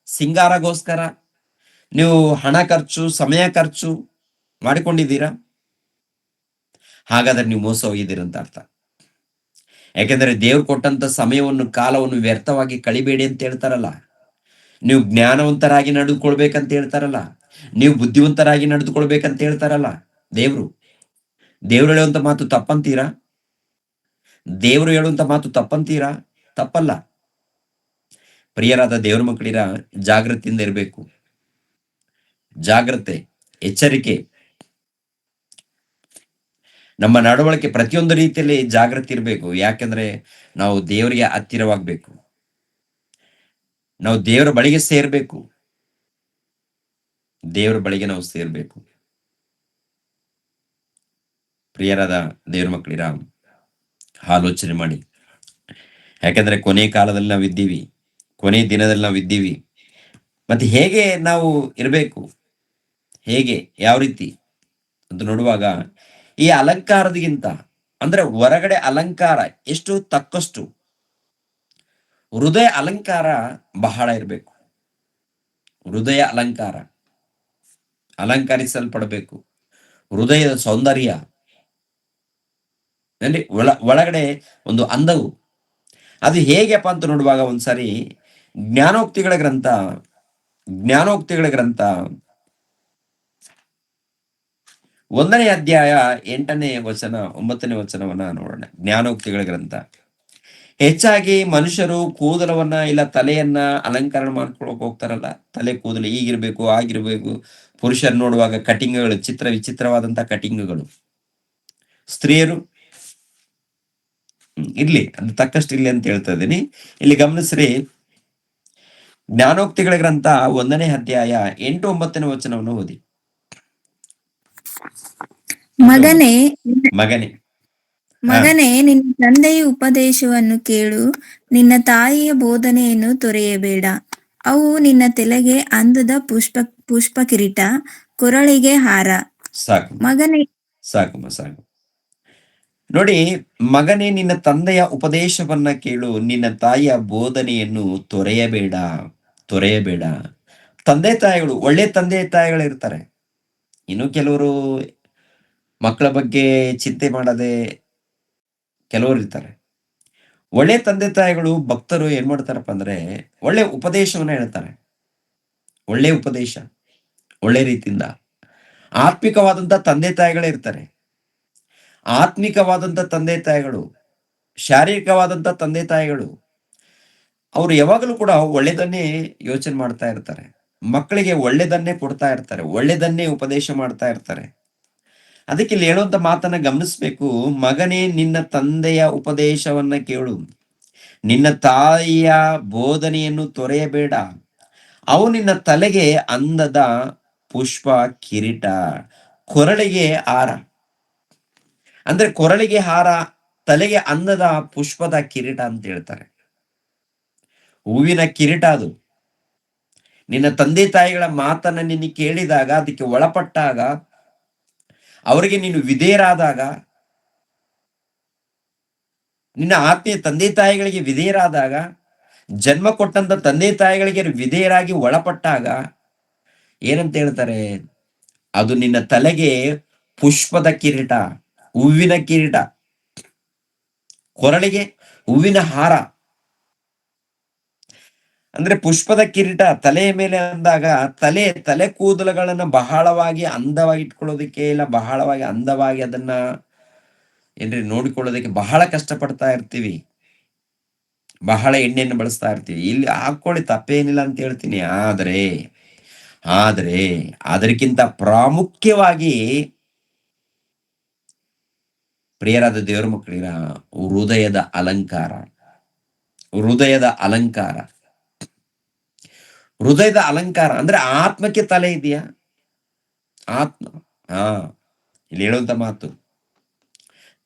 ಸಿಂಗಾರಗೋಸ್ಕರ ನೀವು ಹಣ ಖರ್ಚು, ಸಮಯ ಖರ್ಚು ಮಾಡಿಕೊಂಡಿದ್ದೀರಾ? ಹಾಗಾದ್ರೆ ನೀವು ಮೋಸ ಹೋಗಿದ್ದೀರಂತ ಅರ್ಥ. ಯಾಕೆಂದ್ರೆ ದೇವ್ರು ಕೊಟ್ಟಂತ ಸಮಯವನ್ನು, ಕಾಲವನ್ನು ವ್ಯರ್ಥವಾಗಿ ಕಳಿಬೇಡಿ ಅಂತ ಹೇಳ್ತಾರಲ್ಲ. ನೀವು ಜ್ಞಾನವಂತರಾಗಿ ನಡೆದುಕೊಳ್ಬೇಕಂತ ಹೇಳ್ತಾರಲ್ಲ, ನೀವು ಬುದ್ಧಿವಂತರಾಗಿ ನಡೆದುಕೊಳ್ಬೇಕಂತ ಹೇಳ್ತಾರಲ್ಲ ದೇವ್ರು. ದೇವ್ರು ಹೇಳುವಂತ ಮಾತು ತಪ್ಪಂತೀರಾ? ದೇವ್ರು ಹೇಳುವಂತ ಮಾತು ತಪ್ಪಂತೀರಾ? ತಪ್ಪಲ್ಲ. ಪ್ರಿಯರಾದ ದೇವ್ರ ಮಕ್ಕಳಿರ, ಜಾಗೃತಿಯಿಂದ ಇರಬೇಕು. ಜಾಗ್ರತೆ, ಎಚ್ಚರಿಕೆ. ನಮ್ಮ ನಡವಳಿಕೆ ಪ್ರತಿಯೊಂದು ರೀತಿಯಲ್ಲಿ ಜಾಗೃತಿ ಇರಬೇಕು. ಯಾಕೆಂದ್ರೆ ನಾವು ದೇವರಿಗೆ ಹತ್ತಿರವಾಗಬೇಕು, ನಾವು ದೇವರ ಬಳಿಗೆ ಸೇರ್ಬೇಕು, ದೇವರ ಬಳಿಗೆ ನಾವು ಸೇರ್ಬೇಕು. ಪ್ರಿಯರಾದ ದೇವ್ರ ಮಕ್ಕಳಿರ, ಆಲೋಚನೆ ಮಾಡಿ. ಯಾಕಂದ್ರೆ ಕೊನೆ ಕಾಲದಲ್ಲಿ ನಾವಿದ್ದೀವಿ, ಕೊನೆ ದಿನದಲ್ಲಿ ನಾವಿದ್ದೀವಿ. ಮತ್ತೆ ಹೇಗೆ ನಾವು ಇರಬೇಕು, ಹೇಗೆ, ಯಾವ ರೀತಿ ಅಂತ ನೋಡುವಾಗ, ಈ ಅಲಂಕಾರದಗಿಂತ ಅಂದ್ರೆ ಹೊರಗಡೆ ಅಲಂಕಾರ ಎಷ್ಟು ತಕ್ಕಷ್ಟು ಹೃದಯ ಅಲಂಕಾರ ಬಹಳ ಇರಬೇಕು. ಹೃದಯ ಅಲಂಕರಿಸಲ್ಪಡಬೇಕು. ಹೃದಯದ ಸೌಂದರ್ಯ ಅಲ್ಲಿ ಒಳಗಡೆ ಒಂದು ಅಂದವು. ಅದು ಹೇಗೆಪ್ಪ ಅಂತ ನೋಡುವಾಗ ಒಂದ್ಸರಿ ಜ್ಞಾನೋಕ್ತಿಗಳ ಗ್ರಂಥ 1ನೇ ಅಧ್ಯಾಯ 8ನೇ ವಚನ 9ನೇ ವಚನವನ್ನ ನೋಡೋಣ. ಜ್ಞಾನೋಕ್ತಿಗಳ ಗ್ರಂಥ. ಹೆಚ್ಚಾಗಿ ಮನುಷ್ಯರು ಕೂದಲವನ್ನ ಇಲ್ಲ ತಲೆಯನ್ನ ಅಲಂಕರಣ ಮಾಡ್ಕೊಳಕ್ ಹೋಗ್ತಾರಲ್ಲ, ತಲೆ ಕೂದಲು ಹೀಗಿರ್ಬೇಕು ಆಗಿರ್ಬೇಕು. ಪುರುಷರು ನೋಡುವಾಗ ಕಟಿಂಗ್ಗಳು, ವಿಚಿತ್ರವಾದಂತಹ ಕಟಿಂಗ್ಗಳು. ಸ್ತ್ರೀಯರು ಇರ್ಲಿ, ಅದು ತಕ್ಕಷ್ಟು ಇರ್ಲಿ ಅಂತ ಹೇಳ್ತಾ ಇದ್ದೀನಿ. ಇಲ್ಲಿ ಗಮನಿಸ್ರಿ, ಜ್ಞಾನೋಕ್ತಿಗಳ ಗ್ರಂಥ 1ನೇ ಅಧ್ಯಾಯ 8, 9ನೇ ವಚನವನ್ನು ಓದಿ. ಮಗನೇ ಮಗನೇ ಮಗನೇ, ನಿನ್ನ ತಂದೆಯ ಉಪದೇಶವನ್ನು ಕೇಳು, ನಿನ್ನ ತಾಯಿಯ ಬೋಧನೆಯನ್ನು ತೊರೆಯಬೇಡ. ಅವು ನಿನ್ನ ತಲೆಗೆ ಅಂದದ ಪುಷ್ಪ ಕಿರೀಟ, ಕೊರಳಿಗೆ ಹಾರ. ಸಾಕು ಮಗನೇ ಸಾಕು. ನೋಡಿ, ಮಗನೇ ನಿನ್ನ ತಂದೆಯ ಉಪದೇಶವನ್ನ ಕೇಳು, ನಿನ್ನ ತಾಯಿಯ ಬೋಧನೆಯನ್ನು ತೊರೆಯಬೇಡ. ತಂದೆ ತಾಯಿಗಳು, ಒಳ್ಳೆ ತಂದೆ ತಾಯಿಗಳಿರ್ತಾರೆ. ಇನ್ನು ಕೆಲವರು ಮಕ್ಕಳ ಬಗ್ಗೆ ಚಿಂತೆ ಮಾಡದೆ ಕೆಲವರು ಇರ್ತಾರೆ. ಒಳ್ಳೆ ತಂದೆ ತಾಯಿಗಳು, ಭಕ್ತರು ಏನ್ ಮಾಡ್ತಾರಪ್ಪ ಅಂದ್ರೆ ಒಳ್ಳೆ ಉಪದೇಶವನ್ನ ಹೇಳ್ತಾರೆ. ಒಳ್ಳೆ ಉಪದೇಶ, ಒಳ್ಳೆ ರೀತಿಯಿಂದ ಆತ್ಮಿಕವಾದಂತ ತಂದೆ ತಾಯಿಗಳೇ ಇರ್ತಾರೆ. ಆತ್ಮಿಕವಾದಂತ ತಂದೆ ತಾಯಿಗಳು, ಶಾರೀರಿಕವಾದಂತ ತಂದೆ ತಾಯಿಗಳು, ಅವರು ಯಾವಾಗಲೂ ಕೂಡ ಒಳ್ಳೆದನ್ನೇ ಯೋಚನೆ ಮಾಡ್ತಾ ಇರ್ತಾರೆ. ಮಕ್ಕಳಿಗೆ ಒಳ್ಳೆದನ್ನೇ ಕೊಡ್ತಾ ಇರ್ತಾರೆ, ಒಳ್ಳೆದನ್ನೇ ಉಪದೇಶ ಮಾಡ್ತಾ ಇರ್ತಾರೆ. ಅದಕ್ಕೆ ಇಲ್ಲಿ ಹೇಳುವಂತ ಮಾತನ್ನ ಗಮನಿಸ್ಬೇಕು. ಮಗನೇ, ನಿನ್ನ ತಂದೆಯ ಉಪದೇಶವನ್ನ ಕೇಳು, ನಿನ್ನ ತಾಯಿಯ ಬೋಧನೆಯನ್ನು ತೊರೆಯಬೇಡ. ಅವು ನಿನ್ನ ತಲೆಗೆ ಅಂದದ ಪುಷ್ಪ ಕಿರೀಟ, ಕೊರಳಿಗೆ ಹಾರ. ಅಂದ್ರೆ ಕೊರಳಿಗೆ ಹಾರ, ತಲೆಗೆ ಅಂದದ ಪುಷ್ಪದ ಕಿರೀಟ ಅಂತ ಹೇಳ್ತಾರೆ. ಹೂವಿನ ಕಿರೀಟ ಅದು. ನಿನ್ನ ತಂದೆ ತಾಯಿಗಳ ಮಾತನ್ನ ನಿನ್ನ ಕೇಳಿದಾಗ, ಅದಕ್ಕೆ ಒಳಪಟ್ಟಾಗ, ಅವರಿಗೆ ನೀನು ವಿಧೇಯರಾದಾಗ, ನಿನ್ನ ಆತ್ಮೀಯ ತಂದೆ ತಾಯಿಗಳಿಗೆ ವಿಧೇಯರಾದಾಗ, ಜನ್ಮ ಕೊಟ್ಟಂತ ತಂದೆ ತಾಯಿಗಳಿಗೆ ವಿಧೇಯರಾಗಿ ಒಳಪಟ್ಟಾಗ ಏನಂತ ಹೇಳ್ತಾರೆ? ಅದು ನಿನ್ನ ತಲೆಗೆ ಪುಷ್ಪದ ಕಿರೀಟ, ಹೂವಿನ ಕಿರೀಟ, ಕೊರಳಿಗೆ ಹೂವಿನ ಹಾರ. ಅಂದ್ರೆ ಪುಷ್ಪದ ಕಿರೀಟ ತಲೆಯ ಮೇಲೆ ಅಂದಾಗ, ತಲೆ ಕೂದಲುಗಳನ್ನ ಬಹಳವಾಗಿ ಅಂದವಾಗಿ ಇಟ್ಕೊಳ್ಳೋದಕ್ಕೆ, ಇಲ್ಲ ಬಹಳವಾಗಿ ಅಂದವಾಗಿ ಅದನ್ನ ಏನ್ರಿ ನೋಡಿಕೊಳ್ಳೋದಕ್ಕೆ ಬಹಳ ಕಷ್ಟಪಡ್ತಾ ಇರ್ತೀವಿ. ಬಹಳ ಎಣ್ಣೆಯನ್ನು ಬಳಸ್ತಾ ಇರ್ತೀವಿ. ಇಲ್ಲಿ ಹಾಕೊಳ್ಳಿ, ತಪ್ಪೇನಿಲ್ಲ ಅಂತ ಹೇಳ್ತೀನಿ. ಆದ್ರೆ ಅದಕ್ಕಿಂತ ಪ್ರಾಮುಖ್ಯವಾಗಿ ಪ್ರಿಯರಾದ ದೇವರ ಮಕ್ಕಳಿರ, ಹೃದಯದ ಅಲಂಕಾರ ಅಂದ್ರೆ ಆತ್ಮಕ್ಕೆ ತಲೆ ಇದೆಯಾ? ಆತ್ಮ. ಇಲ್ಲಿ ಹೇಳುವಂತ ಮಾತು,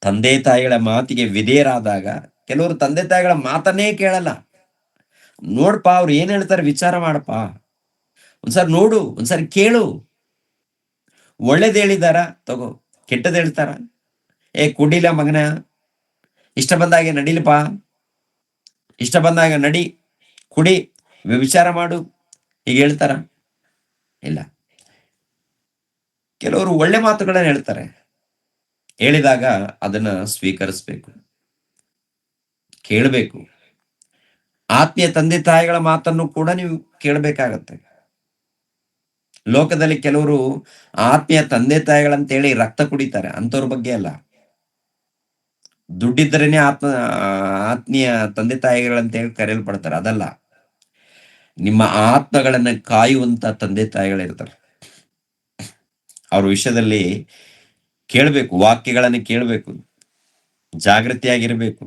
ತಂದೆ ತಾಯಿಗಳ ಮಾತಿಗೆ ವಿಧೇಯರಾದಾಗ, ಕೆಲವರು ತಂದೆ ತಾಯಿಗಳ ಮಾತನ್ನೇ ಕೇಳಲ್ಲ. ನೋಡ್ಪಾ, ಅವ್ರು ಏನ್ ಹೇಳ್ತಾರೆ ವಿಚಾರ ಮಾಡಪ್ಪ, ಒಂದ್ಸರಿ ನೋಡು, ಒಂದ್ಸರಿ ಕೇಳು. ಒಳ್ಳೇದ್ ಹೇಳಿದಾರ ತಗೋ, ಕೆಟ್ಟದ್ ಹೇಳ್ತಾರ, ಕುಡಿಲ ಮಗನ, ಇಷ್ಟ ಬಂದಾಗೆ ನಡಿಲಪ್ಪ, ಇಷ್ಟ ಬಂದಾಗ ನಡಿ, ಕುಡಿ, ವಿಚಾರ ಮಾಡು, ಹೀಗೆ ಹೇಳ್ತಾರ? ಇಲ್ಲ. ಕೆಲವರು ಒಳ್ಳೆ ಮಾತುಗಳನ್ನ ಹೇಳ್ತಾರೆ. ಹೇಳಿದಾಗ ಅದನ್ನ ಸ್ವೀಕರಿಸ್ಬೇಕು, ಕೇಳಬೇಕು. ಆತ್ಮೀಯ ತಂದೆ ತಾಯಿಗಳ ಮಾತನ್ನು ಕೂಡ ನೀವು ಕೇಳಬೇಕಾಗತ್ತೆ. ಲೋಕದಲ್ಲಿ ಕೆಲವರು ಆತ್ಮೀಯ ತಂದೆ ತಾಯಿಗಳಂತೇಳಿ ರಕ್ತ ಕುಡಿತಾರೆ. ಅಂತವ್ರ ಬಗ್ಗೆ ಅಲ್ಲ. ದುಡ್ಡಿದ್ದರೇನೆ ಆತ್ಮೀಯ ತಂದೆ ತಾಯಿಗಳಂತೇಳಿ ಕರೆಯಲ್ಪಡ್ತಾರೆ. ಅದಲ್ಲ. ನಿಮ್ಮ ಆತ್ಮಗಳನ್ನ ಕಾಯುವಂತ ತಂದೆ ತಾಯಿಗಳಿರ್ತಾರೆ. ಅವ್ರ ವಿಷಯದಲ್ಲಿ ಕೇಳಬೇಕು, ವಾಕ್ಯಗಳನ್ನು ಕೇಳಬೇಕು, ಜಾಗೃತಿಯಾಗಿರ್ಬೇಕು.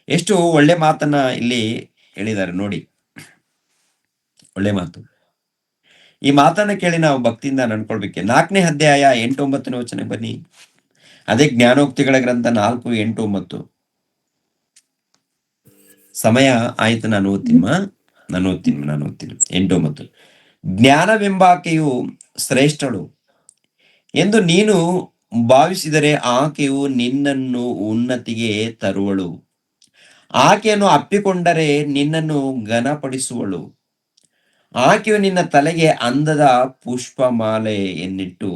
ಎಷ್ಟು ಒಳ್ಳೆ ಮಾತನ್ನ ಇಲ್ಲಿ ಹೇಳಿದ್ದಾರೆ ನೋಡಿ. ಒಳ್ಳೆ ಮಾತು. ಈ ಮಾತನ್ನ ಕೇಳಿ ನಾವು ಭಕ್ತಿಯಿಂದ ನಡ್ಕೊಳ್ಬೇಕು. 4ನೇ ಅಧ್ಯಾಯ 8, 9ನೇ ವಚನ ಬನ್ನಿ. ಅದೇ ಜ್ಞಾನೋಕ್ತಿಗಳ ಗ್ರಂಥ 4, 8, 9. ಸಮಯ ಆಯ್ತು, ನಾನು ಓದ್ತೀನಿ 8, 9. ಜ್ಞಾನವೆಂಬಾಕೆಯು ಶ್ರೇಷ್ಠಳು ಎಂದು ನೀನು ಭಾವಿಸಿದರೆ ಆಕೆಯು ನಿನ್ನನ್ನು ಉನ್ನತಿಗೆ ತರುವಳು. ಆಕೆಯನ್ನು ಅಪ್ಪಿಕೊಂಡರೆ ನಿನ್ನನ್ನು ಘನಪಡಿಸುವಳು. ಆಕೆಯು ನಿನ್ನ ತಲೆಗೆ ಅಂದದ ಪುಷ್ಪಮಾಲೆಯನ್ನಿಟ್ಟು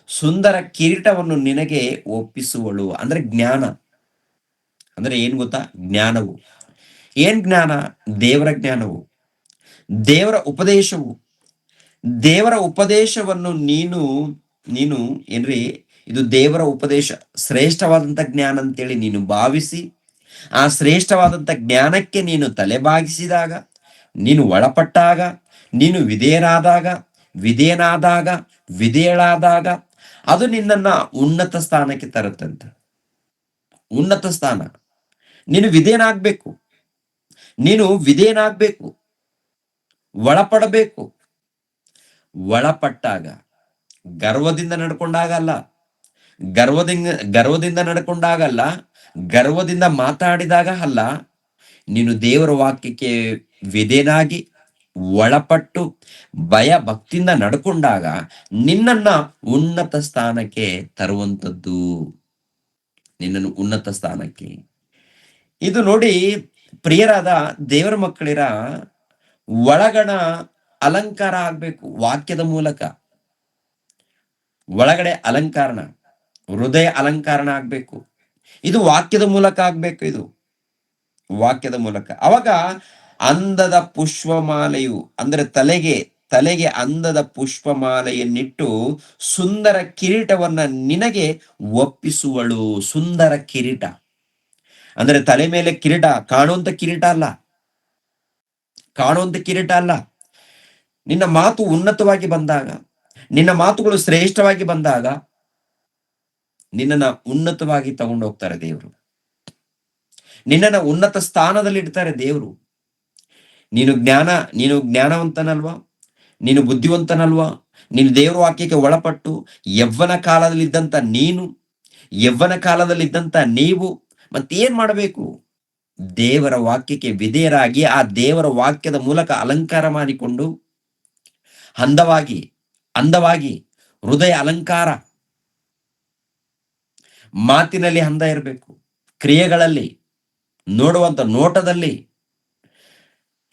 ಸುಂದರ ಕಿರೀಟವನ್ನು ನಿನಗೆ ಒಪ್ಪಿಸುವಳು. ಅಂದ್ರೆ ಜ್ಞಾನ ಅಂದ್ರೆ ಏನ್ ಗೊತ್ತಾ? ಜ್ಞಾನವು. ಏನ್ ಜ್ಞಾನ? ದೇವರ ಜ್ಞಾನವು, ದೇವರ ಉಪದೇಶವು. ದೇವರ ಉಪದೇಶವನ್ನು ನೀನು ನೀನು ಏನ್ರಿ, ಇದು ದೇವರ ಉಪದೇಶ, ಶ್ರೇಷ್ಠವಾದಂಥ ಜ್ಞಾನ ಅಂತೇಳಿ ನೀನು ಭಾವಿಸಿ ಆ ಶ್ರೇಷ್ಠವಾದಂಥ ಜ್ಞಾನಕ್ಕೆ ನೀನು ತಲೆಬಾಗಿಸಿದಾಗ, ನೀನು ಒಳಪಟ್ಟಾಗ, ನೀನು ವಿಧೇಯಳಾದಾಗ ಅದು ನಿನ್ನನ್ನ ಉನ್ನತ ಸ್ಥಾನಕ್ಕೆ ತರುತ್ತಂತ. ಉನ್ನತ ಸ್ಥಾನ. ನೀನು ವಿಧೇಯನಾಗ್ಬೇಕು, ಒಳಪಡಬೇಕು. ಒಳಪಟ್ಟಾಗ, ಗರ್ವದಿಂದ ನಡ್ಕೊಂಡಾಗಲ್ಲ, ಗರ್ವದಿಂದ ಮಾತಾಡಿದಾಗ ಅಲ್ಲ, ನೀನು ದೇವರ ವಾಕ್ಯಕ್ಕೆ ವಿಧೇಯನಾಗಿ ಒಳಪಟ್ಟು ಭಯ ಭಕ್ತಿಯಿಂದ ನಡ್ಕೊಂಡಾಗ ನಿನ್ನನ್ನ ಉನ್ನತ ಸ್ಥಾನಕ್ಕೆ ತರುವಂಥದ್ದು. ನಿನ್ನನ್ನು ಉನ್ನತ ಸ್ಥಾನಕ್ಕೆ. ಇದು ನೋಡಿ ಪ್ರಿಯರಾದ ದೇವರ ಮಕ್ಕಳಿರ, ಒಳಗಣ ಅಲಂಕಾರ ಆಗ್ಬೇಕು ವಾಕ್ಯದ ಮೂಲಕ. ಒಳಗಡೆ ಅಲಂಕಾರಣ, ಹೃದಯ ಅಲಂಕಾರಣ ಆಗ್ಬೇಕು. ಇದು ವಾಕ್ಯದ ಮೂಲಕ ಆಗ್ಬೇಕು. ಇದು ವಾಕ್ಯದ ಮೂಲಕ. ಅವಾಗ ಅಂದದ ಪುಷ್ಪಮಾಲೆಯು ಅಂದ್ರೆ ತಲೆಗೆ ಅಂದದ ಪುಷ್ಪಮಾಲೆಯನ್ನಿಟ್ಟು ಸುಂದರ ಕಿರೀಟವನ್ನ ನಿನಗೆ ಒಪ್ಪಿಸುವಳು. ಸುಂದರ ಕಿರೀಟ ಅಂದ್ರೆ ತಲೆ ಮೇಲೆ ಕಿರೀಟ, ಕಾಣುವಂತ ಕಿರೀಟ ಅಲ್ಲ. ನಿನ್ನ ಮಾತು ಉನ್ನತವಾಗಿ ಬಂದಾಗ, ನಿನ್ನ ಮಾತುಗಳು ಶ್ರೇಷ್ಠವಾಗಿ ಬಂದಾಗ ನಿನ್ನನ್ನ ಉನ್ನತವಾಗಿ ತಗೊಂಡು ಹೋಗ್ತಾರೆ ದೇವರು. ನಿನ್ನನ್ನ ಉನ್ನತ ಸ್ಥಾನದಲ್ಲಿ ಇಡ್ತಾರೆ ದೇವರು. ನೀನು ಜ್ಞಾನವಂತನಲ್ವಾ? ನೀನು ಬುದ್ಧಿವಂತನಲ್ವಾ? ನೀನು ದೇವರ ವಾಕ್ಯಕ್ಕೆ ಒಳಪಟ್ಟು ಯವ್ವನ ಕಾಲದಲ್ಲಿದ್ದಂತ ನೀವು ಮತ್ತೇನ್ ಮಾಡಬೇಕು? ದೇವರ ವಾಕ್ಯಕ್ಕೆ ವಿಧೇಯರಾಗಿ ಆ ದೇವರ ವಾಕ್ಯದ ಮೂಲಕ ಅಲಂಕಾರ ಮಾಡಿಕೊಂಡು ಅಂದವಾಗಿ ಹೃದಯ ಅಲಂಕಾರ, ಮಾತಿನಲ್ಲಿ ಅಂದ ಇರಬೇಕು, ಕ್ರಿಯೆಗಳಲ್ಲಿ, ನೋಡುವಂತ ನೋಟದಲ್ಲಿ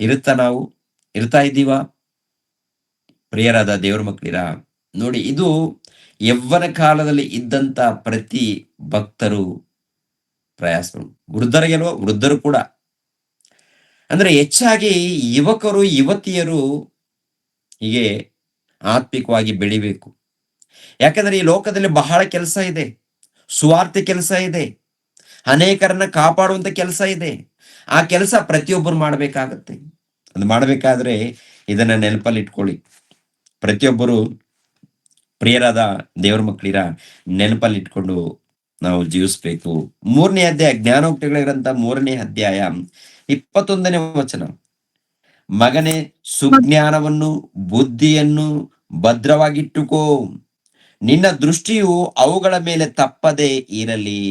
ಇರ್ತಾ ಇದ್ದೀವಾ ಪ್ರಿಯರಾದ ದೇವರ ಮಕ್ಕಳಿರ? ನೋಡಿ, ಇದು ಯವ್ವನ ಕಾಲದಲ್ಲಿ ಇದ್ದಂತ ಪ್ರತಿ ಭಕ್ತರು ಪ್ರಯಾಸಗಳು. ವೃದ್ಧರು ಕೂಡ, ಅಂದ್ರೆ ಹೆಚ್ಚಾಗಿ ಯುವಕರು ಯುವತಿಯರು ಹೀಗೆ ಆತ್ಮಿಕವಾಗಿ ಬೆಳಿಬೇಕು. ಯಾಕಂದ್ರೆ ಈ ಲೋಕದಲ್ಲಿ ಬಹಳ ಕೆಲಸ ಇದೆ, ಸುವಾರ್ತೆ ಕೆಲಸ ಇದೆ, ಅನೇಕರನ್ನ ಕಾಪಾಡುವಂತ ಕೆಲಸ ಇದೆ. ಆ ಕೆಲಸ ಪ್ರತಿಯೊಬ್ಬರು ಮಾಡಬೇಕಾಗತ್ತೆ. ಅದು ಮಾಡಬೇಕಾದ್ರೆ ಇದನ್ನ ನೆನಪಲ್ಲಿ ಇಟ್ಕೊಳ್ಳಿ. ಪ್ರತಿಯೊಬ್ಬರು ಪ್ರಿಯರಾದ ದೇವರ ಮಕ್ಕಳಿರ ನೆನಪಲ್ಲಿ ಇಟ್ಕೊಂಡು ನಾವು ಜೀವಿಸ್ಬೇಕು. 3ನೇ ಅಧ್ಯಾಯ, ಜ್ಞಾನೋಕ್ತಿಗಳ ಗ್ರಂಥ 3ನೇ ಅಧ್ಯಾಯ 21ನೇ ವಚನ. ಮಗನೇ, ಸುಜ್ಞಾನವನ್ನು ಬುದ್ಧಿಯನ್ನು ಭದ್ರವಾಗಿಟ್ಟುಕೋ, ನಿನ್ನ ದೃಷ್ಟಿಯು ಅವುಗಳ ಮೇಲೆ ತಪ್ಪದೆ ಇರಲಿ.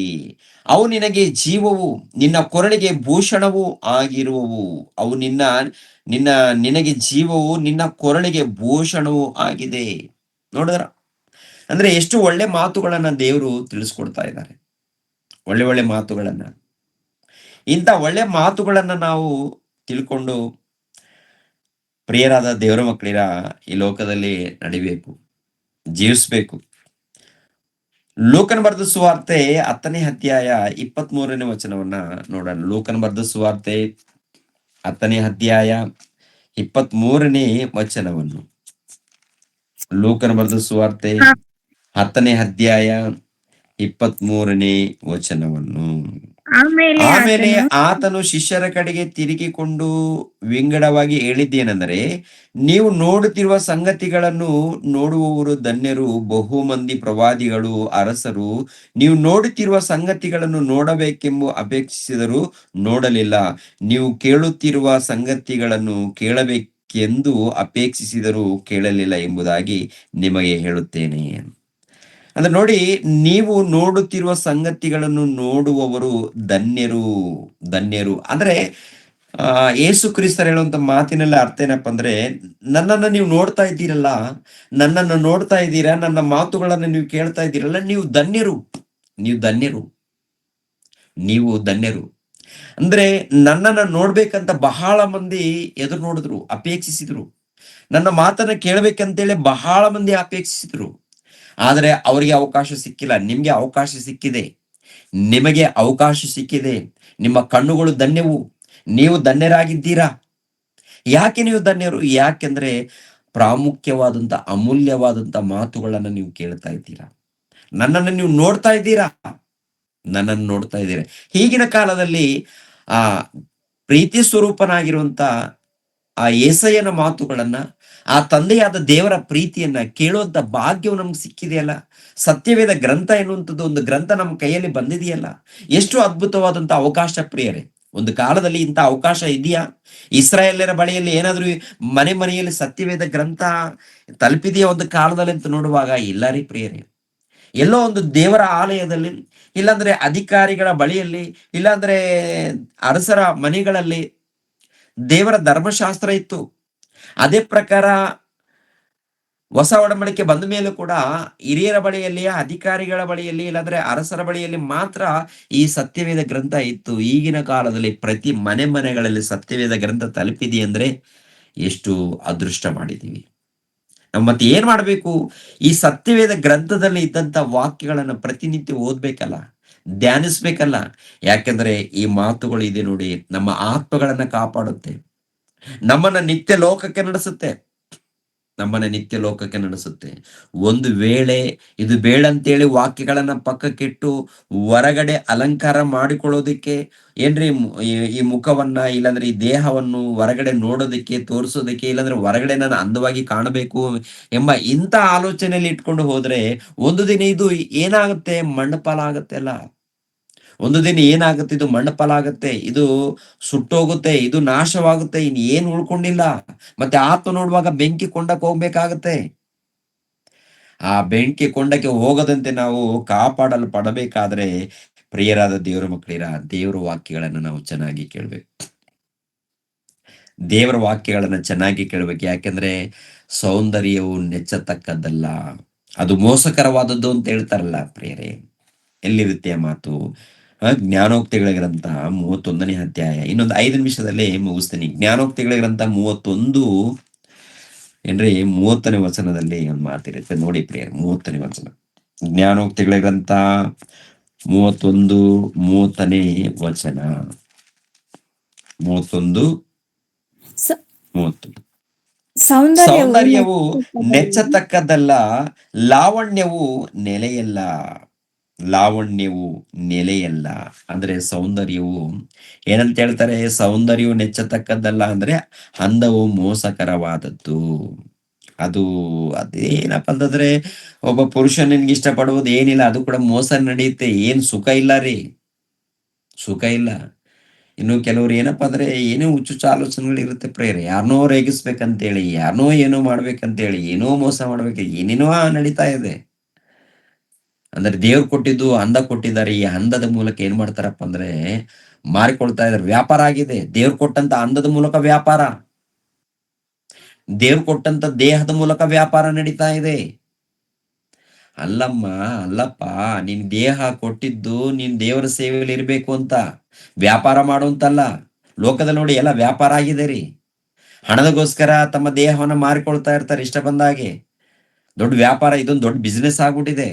ಅವು ನಿನಗೆ ಜೀವವು, ನಿನ್ನ ಕೊರಳಿಗೆ ಭೂಷಣವೂ ಆಗಿರುವವು. ಅವು ನಿನಗೆ ಜೀವವು, ನಿನ್ನ ಕೊರಳಿಗೆ ಭೂಷಣವೂ ಆಗಿದೆ. ನೋಡಿದ್ರ? ಅಂದ್ರೆ ಎಷ್ಟು ಒಳ್ಳೆ ಮಾತುಗಳನ್ನ ದೇವರು ತಿಳಿಸ್ಕೊಡ್ತಾ ಇದ್ದಾರೆ. ಒಳ್ಳೆ ಮಾತುಗಳನ್ನ. ಇಂಥ ಒಳ್ಳೆ ಮಾತುಗಳನ್ನ ನಾವು ತಿಳ್ಕೊಂಡು ಪ್ರಿಯರಾದ ದೇವರ ಮಕ್ಕಳಿರ ಈ ಲೋಕದಲ್ಲಿ ನಡಿಬೇಕು, ಜೀವಿಸ್ಬೇಕು. ಲೂಕನ ಬರೆದ ಸುವಾರ್ತೆ 10ನೇ ಅಧ್ಯಾಯ 23ನೇ ವಚನವನ್ನ ನೋಡೋಣ. ಲೂಕನ ಬರೆದ ಸುವಾರ್ತೆ 10ನೇ ಅಧ್ಯಾಯ 23ನೇ ವಚನವನ್ನು. ಲೂಕನ ಬರೆದ ಸುವಾರ್ತೆ 10ನೇ ಅಧ್ಯಾಯ 23ನೇ ವಚನವನ್ನು. ಆಮೇಲೆ ಆತನು ಶಿಷ್ಯರ ಕಡೆಗೆ ತಿರುಗಿಕೊಂಡು ವಿಂಗಡವಾಗಿ ಹೇಳಿದ್ದೇನೆಂದರೆ, ನೀವು ನೋಡುತ್ತಿರುವ ಸಂಗತಿಗಳನ್ನು ನೋಡುವವರು ಧನ್ಯರು. ಬಹು ಮಂದಿ ಪ್ರವಾದಿಗಳು, ಅರಸರು ನೀವು ನೋಡುತ್ತಿರುವ ಸಂಗತಿಗಳನ್ನು ನೋಡಬೇಕೆಂಬ ಅಪೇಕ್ಷಿಸಿದರೂ ನೋಡಲಿಲ್ಲ, ನೀವು ಕೇಳುತ್ತಿರುವ ಸಂಗತಿಗಳನ್ನು ಕೇಳಬೇಕೆಂದು ಅಪೇಕ್ಷಿಸಿದರೂ ಕೇಳಲಿಲ್ಲ ಎಂಬುದಾಗಿ ನಿಮಗೆ ಹೇಳುತ್ತೇನೆ. ಅಂದ್ರೆ ನೋಡಿ, ನೀವು ನೋಡುತ್ತಿರುವ ಸಂಗತಿಗಳನ್ನು ನೋಡುವವರು ಧನ್ಯರು, ಧನ್ಯರು. ಅಂದ್ರೆ ಯೇಸು ಕ್ರಿಸ್ತರು ಹೇಳುವಂತ ಮಾತಿನಲ್ಲಿ ಅರ್ಥ ಏನಪ್ಪ ಅಂದ್ರೆ, ನನ್ನನ್ನು ನೀವು ನೋಡ್ತಾ ಇದ್ದೀರಲ್ಲ, ನನ್ನನ್ನು ನೋಡ್ತಾ ಇದ್ದೀರಾ, ನನ್ನ ಮಾತುಗಳನ್ನು ನೀವು ಕೇಳ್ತಾ ಇದ್ದೀರಲ್ಲ, ನೀವು ಧನ್ಯರು, ನೀವು ಧನ್ಯರು, ನೀವು ಧನ್ಯರು. ಅಂದ್ರೆ ನನ್ನನ್ನು ನೋಡ್ಬೇಕಂತ ಬಹಳ ಮಂದಿ ಎದುರು ನೋಡಿದ್ರು, ಅಪೇಕ್ಷಿಸಿದ್ರು. ನನ್ನ ಮಾತನ್ನ ಕೇಳ್ಬೇಕಂತೇಳಿ ಬಹಳ ಮಂದಿ ಅಪೇಕ್ಷಿಸಿದ್ರು. ಆದರೆ ಅವರಿಗೆ ಅವಕಾಶ ಸಿಕ್ಕಿಲ್ಲ. ನಿಮ್ಗೆ ಅವಕಾಶ ಸಿಕ್ಕಿದೆ, ನಿಮಗೆ ಅವಕಾಶ ಸಿಕ್ಕಿದೆ. ನಿಮ್ಮ ಕಣ್ಣುಗಳು ಧನ್ಯವು, ನೀವು ಧನ್ಯರಾಗಿದ್ದೀರಾ. ಯಾಕೆ ನೀವು ಧನ್ಯರು? ಯಾಕೆಂದ್ರೆ ಪ್ರಾಮುಖ್ಯವಾದಂತ ಅಮೂಲ್ಯವಾದಂತ ಮಾತುಗಳನ್ನ ನೀವು ಕೇಳ್ತಾ ಇದ್ದೀರಾ, ನನ್ನನ್ನು ನೀವು ನೋಡ್ತಾ ಇದ್ದೀರಾ, ನನ್ನನ್ನು ನೋಡ್ತಾ ಇದ್ದೀರಾ. ಈಗಿನ ಕಾಲದಲ್ಲಿ ಆ ಪ್ರೀತಿ ಸ್ವರೂಪನಾಗಿರುವಂತ ಆ ಏಸಯ್ಯನ ಮಾತುಗಳನ್ನ, ಆ ತಂದೆಯಾದ ದೇವರ ಪ್ರೀತಿಯನ್ನ ಕೇಳುವಂತ ಭಾಗ್ಯವು ನಮ್ಗೆ ಸಿಕ್ಕಿದೆಯಲ್ಲ. ಸತ್ಯವೇದ ಗ್ರಂಥ ಎನ್ನುವಂಥದ್ದು ಒಂದು ಗ್ರಂಥ ನಮ್ಮ ಕೈಯಲ್ಲಿ ಬಂದಿದೆಯಲ್ಲ. ಎಷ್ಟು ಅದ್ಭುತವಾದಂತ ಅವಕಾಶ ಪ್ರಿಯರೇ. ಒಂದು ಕಾಲದಲ್ಲಿ ಇಂಥ ಅವಕಾಶ ಇದೆಯಾ? ಇಸ್ರಾಯೇಲ್ಯರ ಬಳಿಯಲ್ಲಿ ಏನಾದ್ರೂ ಮನೆ ಮನೆಯಲ್ಲಿ ಸತ್ಯವೇದ ಗ್ರಂಥ ತಲುಪಿದೆಯಾ ಒಂದು ಕಾಲದಲ್ಲಿ ಅಂತ ನೋಡುವಾಗ ಇಲ್ಲ ರೀ ಪ್ರಿಯರೇ. ಎಲ್ಲೋ ಒಂದು ದೇವರ ಆಲಯದಲ್ಲಿ, ಇಲ್ಲಾಂದ್ರೆ ಅಧಿಕಾರಿಗಳ ಬಳಿಯಲ್ಲಿ, ಇಲ್ಲಾಂದ್ರೆ ಅರಸರ ಮನೆಗಳಲ್ಲಿ ದೇವರ ಧರ್ಮಶಾಸ್ತ್ರ ಇತ್ತು. ಅದೇ ಪ್ರಕಾರ ಹೊಸ ಒಡಂಬಡಿಕೆ ಬಂದ ಮೇಲೆ ಕೂಡ ಹಿರಿಯರ ಬಳಿಯಲ್ಲಿ, ಅಧಿಕಾರಿಗಳ ಬಳಿಯಲ್ಲಿ, ಇಲ್ಲಾಂದ್ರೆ ಅರಸರ ಬಳಿಯಲ್ಲಿ ಮಾತ್ರ ಈ ಸತ್ಯವೇದ ಗ್ರಂಥ ಇತ್ತು. ಈಗಿನ ಕಾಲದಲ್ಲಿ ಪ್ರತಿ ಮನೆ ಮನೆಗಳಲ್ಲಿ ಸತ್ಯವೇದ ಗ್ರಂಥ ತಲುಪಿದೆ ಅಂದ್ರೆ ಎಷ್ಟು ಅದೃಷ್ಟ ಮಾಡಿದೀವಿ ನಾವು. ಮತ್ತೆ ಏನ್ ಮಾಡ್ಬೇಕು? ಈ ಸತ್ಯವೇದ ಗ್ರಂಥದಲ್ಲಿ ಇದ್ದಂತ ವಾಕ್ಯಗಳನ್ನ ಪ್ರತಿನಿತ್ಯ ಓದ್ಬೇಕಲ್ಲ, ಧ್ಯಾನಿಸ್ಬೇಕಲ್ಲ. ಯಾಕೆಂದ್ರೆ ಈ ಮಾತುಗಳು ಇದೆ ನೋಡಿ, ನಮ್ಮ ಆತ್ಮಗಳನ್ನ ಕಾಪಾಡುತ್ತೆ, ನಮ್ಮನ್ನ ನಿತ್ಯ ಲೋಕಕ್ಕೆ ನಡೆಸುತ್ತೆ, ನಮ್ಮನ್ನ ನಿತ್ಯ ಲೋಕಕ್ಕೆ ನಡೆಸುತ್ತೆ. ಒಂದು ವೇಳೆ ಇದು ಬೇಡ ಅಂತೇಳಿ ವಾಕ್ಯಗಳನ್ನ ಪಕ್ಕಕ್ಕಿಟ್ಟು ಹೊರಗಡೆ ಅಲಂಕಾರ ಮಾಡಿಕೊಳ್ಳೋದಿಕ್ಕೆ, ಏನ್ರಿ ಈ ಮುಖವನ್ನ, ಇಲ್ಲಾಂದ್ರೆ ಈ ದೇಹವನ್ನು ಹೊರಗಡೆ ನೋಡೋದಕ್ಕೆ, ತೋರಿಸೋದಕ್ಕೆ, ಇಲ್ಲಾಂದ್ರೆ ಹೊರಗಡೆ ನಾನು ಅಂದವಾಗಿ ಕಾಣಬೇಕು ಎಂಬ ಇಂಥ ಆಲೋಚನೆಯಲ್ಲಿ ಇಟ್ಕೊಂಡು ಹೋದ್ರೆ ಒಂದು ದಿನ ಇದು ಏನಾಗುತ್ತೆ? ಮಣ್ಣಪಾಲಾಗತ್ತೆ ಅಲ್ಲ. ಒಂದು ದಿನ ಏನಾಗುತ್ತೆ? ಇದು ಮಣ್ಣಪಾಲಾಗತ್ತೆ, ಇದು ಸುಟ್ಟೋಗುತ್ತೆ, ಇದು ನಾಶವಾಗುತ್ತೆ, ಇನ್ ಏನು ಉಳ್ಕೊಂಡಿಲ್ಲ. ಮತ್ತೆ ಆತ್ಮ ನೋಡುವಾಗ ಬೆಂಕಿ ಕೊಂಡಕ್ಕೆ ಹೋಗ್ಬೇಕಾಗತ್ತೆ. ಆ ಬೆಂಕಿ ಕೊಂಡಕ್ಕೆ ಹೋಗದಂತೆ ನಾವು ಕಾಪಾಡಲು ಪಡಬೇಕಾದ್ರೆ ಪ್ರಿಯರಾದ ದೇವರ ಮಕ್ಕಳಿರ, ದೇವರ ವಾಕ್ಯಗಳನ್ನ ನಾವು ಚೆನ್ನಾಗಿ ಕೇಳ್ಬೇಕು. ದೇವರ ವಾಕ್ಯಗಳನ್ನ ಚೆನ್ನಾಗಿ ಕೇಳ್ಬೇಕು. ಯಾಕೆಂದ್ರೆ ಸೌಂದರ್ಯವು ನೆಚ್ಚತಕ್ಕದ್ದಲ್ಲ, ಅದು ಮೋಸಕರವಾದದ್ದು ಅಂತ ಹೇಳ್ತಾರಲ್ಲ ಪ್ರಿಯರೇ. ಎಲ್ಲಿರುತ್ತೆ ಆ ಮಾತು? ಜ್ಞಾನೋಕ್ತಿಗಳ ಗ್ರಂಥ 31ನೇ ಅಧ್ಯಾಯ. ಇನ್ನೊಂದು 5 ನಿಮಿಷದಲ್ಲಿ ಮುಗಿಸ್ತೀನಿ. ಜ್ಞಾನೋಕ್ತಿಗಳ ಗ್ರಂಥ 31 ಏನ್ರಿ 30ನೇ ವಚನದಲ್ಲಿ ಒಂದು ಮಾತಿರುತ್ತೆ ನೋಡಿ ಪ್ರಿಯರ್. 30ನೇ ವಚನ, ಜ್ಞಾನೋಕ್ತಿಗಳ ಗ್ರಂಥ 31 30ನೇ ವಚನ. 31 30. ಸೌಂದರ್ಯವು ನೆಚ್ಚತಕ್ಕದ್ದಲ್ಲ, ಲಾವಣ್ಯವು ನೆಲೆಯಲ್ಲ, ಲಾವಣ್ಯವು ನೆಲೆಯಲ್ಲ. ಅಂದ್ರೆ ಸೌಂದರ್ಯವು ಏನಂತ ಹೇಳ್ತಾರೆ? ಸೌಂದರ್ಯವು ನೆಚ್ಚತಕ್ಕದ್ದಲ್ಲ ಅಂದ್ರೆ ಅಂದವು ಮೋಸಕರವಾದದ್ದು. ಅದೇನಪ್ಪ ಅಂತಂದ್ರೆ, ಒಬ್ಬ ಪುರುಷ ನಿನ್ಗೆ ಇಷ್ಟಪಡುವುದು ಏನಿಲ್ಲ, ಅದು ಕೂಡ ಮೋಸ ನಡೆಯುತ್ತೆ. ಏನ್ ಸುಖ ಇಲ್ಲ ರೀ, ಸುಖ ಇಲ್ಲ. ಇನ್ನು ಕೆಲವ್ರು ಏನಪ್ಪಾ ಅಂದ್ರೆ ಏನೋ ಹುಚ್ಚುಚ್ಚ ಆಲೋಚನೆಗಳು ಇರುತ್ತೆ ಪ್ರೇರೆ. ಯಾರನ್ನೋ ರೇಗಿಸ್ಬೇಕಂತೇಳಿ, ಯಾರನ್ನೋ ಏನೋ ಮಾಡ್ಬೇಕಂತೇಳಿ, ಏನೋ ಮೋಸ ಮಾಡ್ಬೇಕು, ಏನೇನೋ ನಡೀತಾ ಇದೆ. ಅಂದ್ರೆ ದೇವ್ರು ಕೊಟ್ಟಿದ್ದು ಅಂದ ಕೊಟ್ಟಿದ್ದಾರೆ. ಈ ಅಂದದ ಮೂಲಕ ಏನ್ ಮಾಡ್ತಾರಪ್ಪ ಅಂದ್ರೆ ಮಾರಿಕೊಳ್ತಾ ಇದಾರೆ. ವ್ಯಾಪಾರ ಆಗಿದೆ. ದೇವ್ರು ಕೊಟ್ಟಂತ ಅಂದದ ಮೂಲಕ ವ್ಯಾಪಾರ, ದೇವ್ರು ಕೊಟ್ಟಂತ ದೇಹದ ಮೂಲಕ ವ್ಯಾಪಾರ ನಡೀತಾ ಇದೆ. ಅಲ್ಲಮ್ಮ, ಅಲ್ಲಪ್ಪ, ನಿನ್ ದೇಹ ಕೊಟ್ಟಿದ್ದು ನೀನ್ ದೇವರ ಸೇವೆಯಲ್ಲಿ ಇರ್ಬೇಕು ಅಂತ, ವ್ಯಾಪಾರ ಮಾಡುವಂತಲ್ಲ. ಲೋಕದಲ್ಲಿ ನೋಡಿ ಎಲ್ಲ ವ್ಯಾಪಾರ ಆಗಿದೆ ರೀ. ಹಣದಗೋಸ್ಕರ ತಮ್ಮ ದೇಹವನ್ನ ಮಾರಿಕೊಳ್ತಾ ಇರ್ತಾರೆ ಇಷ್ಟ ಬಂದ ಹಾಗೆ. ದೊಡ್ಡ ವ್ಯಾಪಾರ, ಇದೊಂದು ದೊಡ್ಡ ಬಿಸ್ನೆಸ್ ಆಗ್ಬಿಟ್ಟಿದೆ.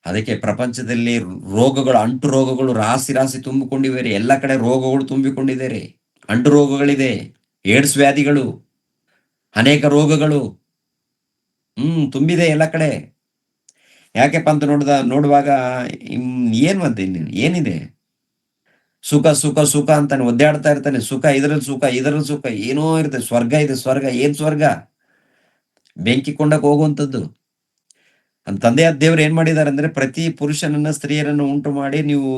ಅದಕ್ಕೆ ಪ್ರಪಂಚದಲ್ಲಿ ರೋಗಗಳು, ಅಂಟು ರೋಗಗಳು ರಾಸಿ ರಾಸಿ ತುಂಬಿಕೊಂಡಿವೆ ರೀ. ಎಲ್ಲ ಕಡೆ ರೋಗಗಳು ತುಂಬಿಕೊಂಡಿದೆ ರೀ. ಅಂಟು ರೋಗಗಳಿದೆ, ಏಡ್ಸ್ ವ್ಯಾಧಿಗಳು, ಅನೇಕ ರೋಗಗಳು ತುಂಬಿದೆ ಎಲ್ಲ ಕಡೆ. ಯಾಕೆಪ್ಪ ಅಂತ ನೋಡುವಾಗ ಏನ್ ಮತ್ತೆ ಏನಿದೆ? ಸುಖ ಸುಖ ಸುಖ ಅಂತಾನೆ ಒದ್ದಾಡ್ತಾ ಇರ್ತಾನೆ. ಸುಖ ಇದರಲ್ಲಿ ಸುಖ, ಇದರಲ್ಲಿ ಸುಖ, ಏನೋ ಇರುತ್ತೆ. ಸ್ವರ್ಗ ಇದೆ, ಸ್ವರ್ಗ. ಏನ್ ಸ್ವರ್ಗ? ಬೆಂಕಿ ಕೊಂಡಕ್ಕೆ ಹೋಗುವಂಥದ್ದು. ತಂದೆಯಾದ ದೇವ್ರು ಏನ್ ಮಾಡಿದ್ದಾರೆ ಅಂದ್ರೆ ಪ್ರತಿ ಪುರುಷನನ್ನ ಸ್ತ್ರೀಯರನ್ನು ಉಂಟು ಮಾಡಿ ನೀವು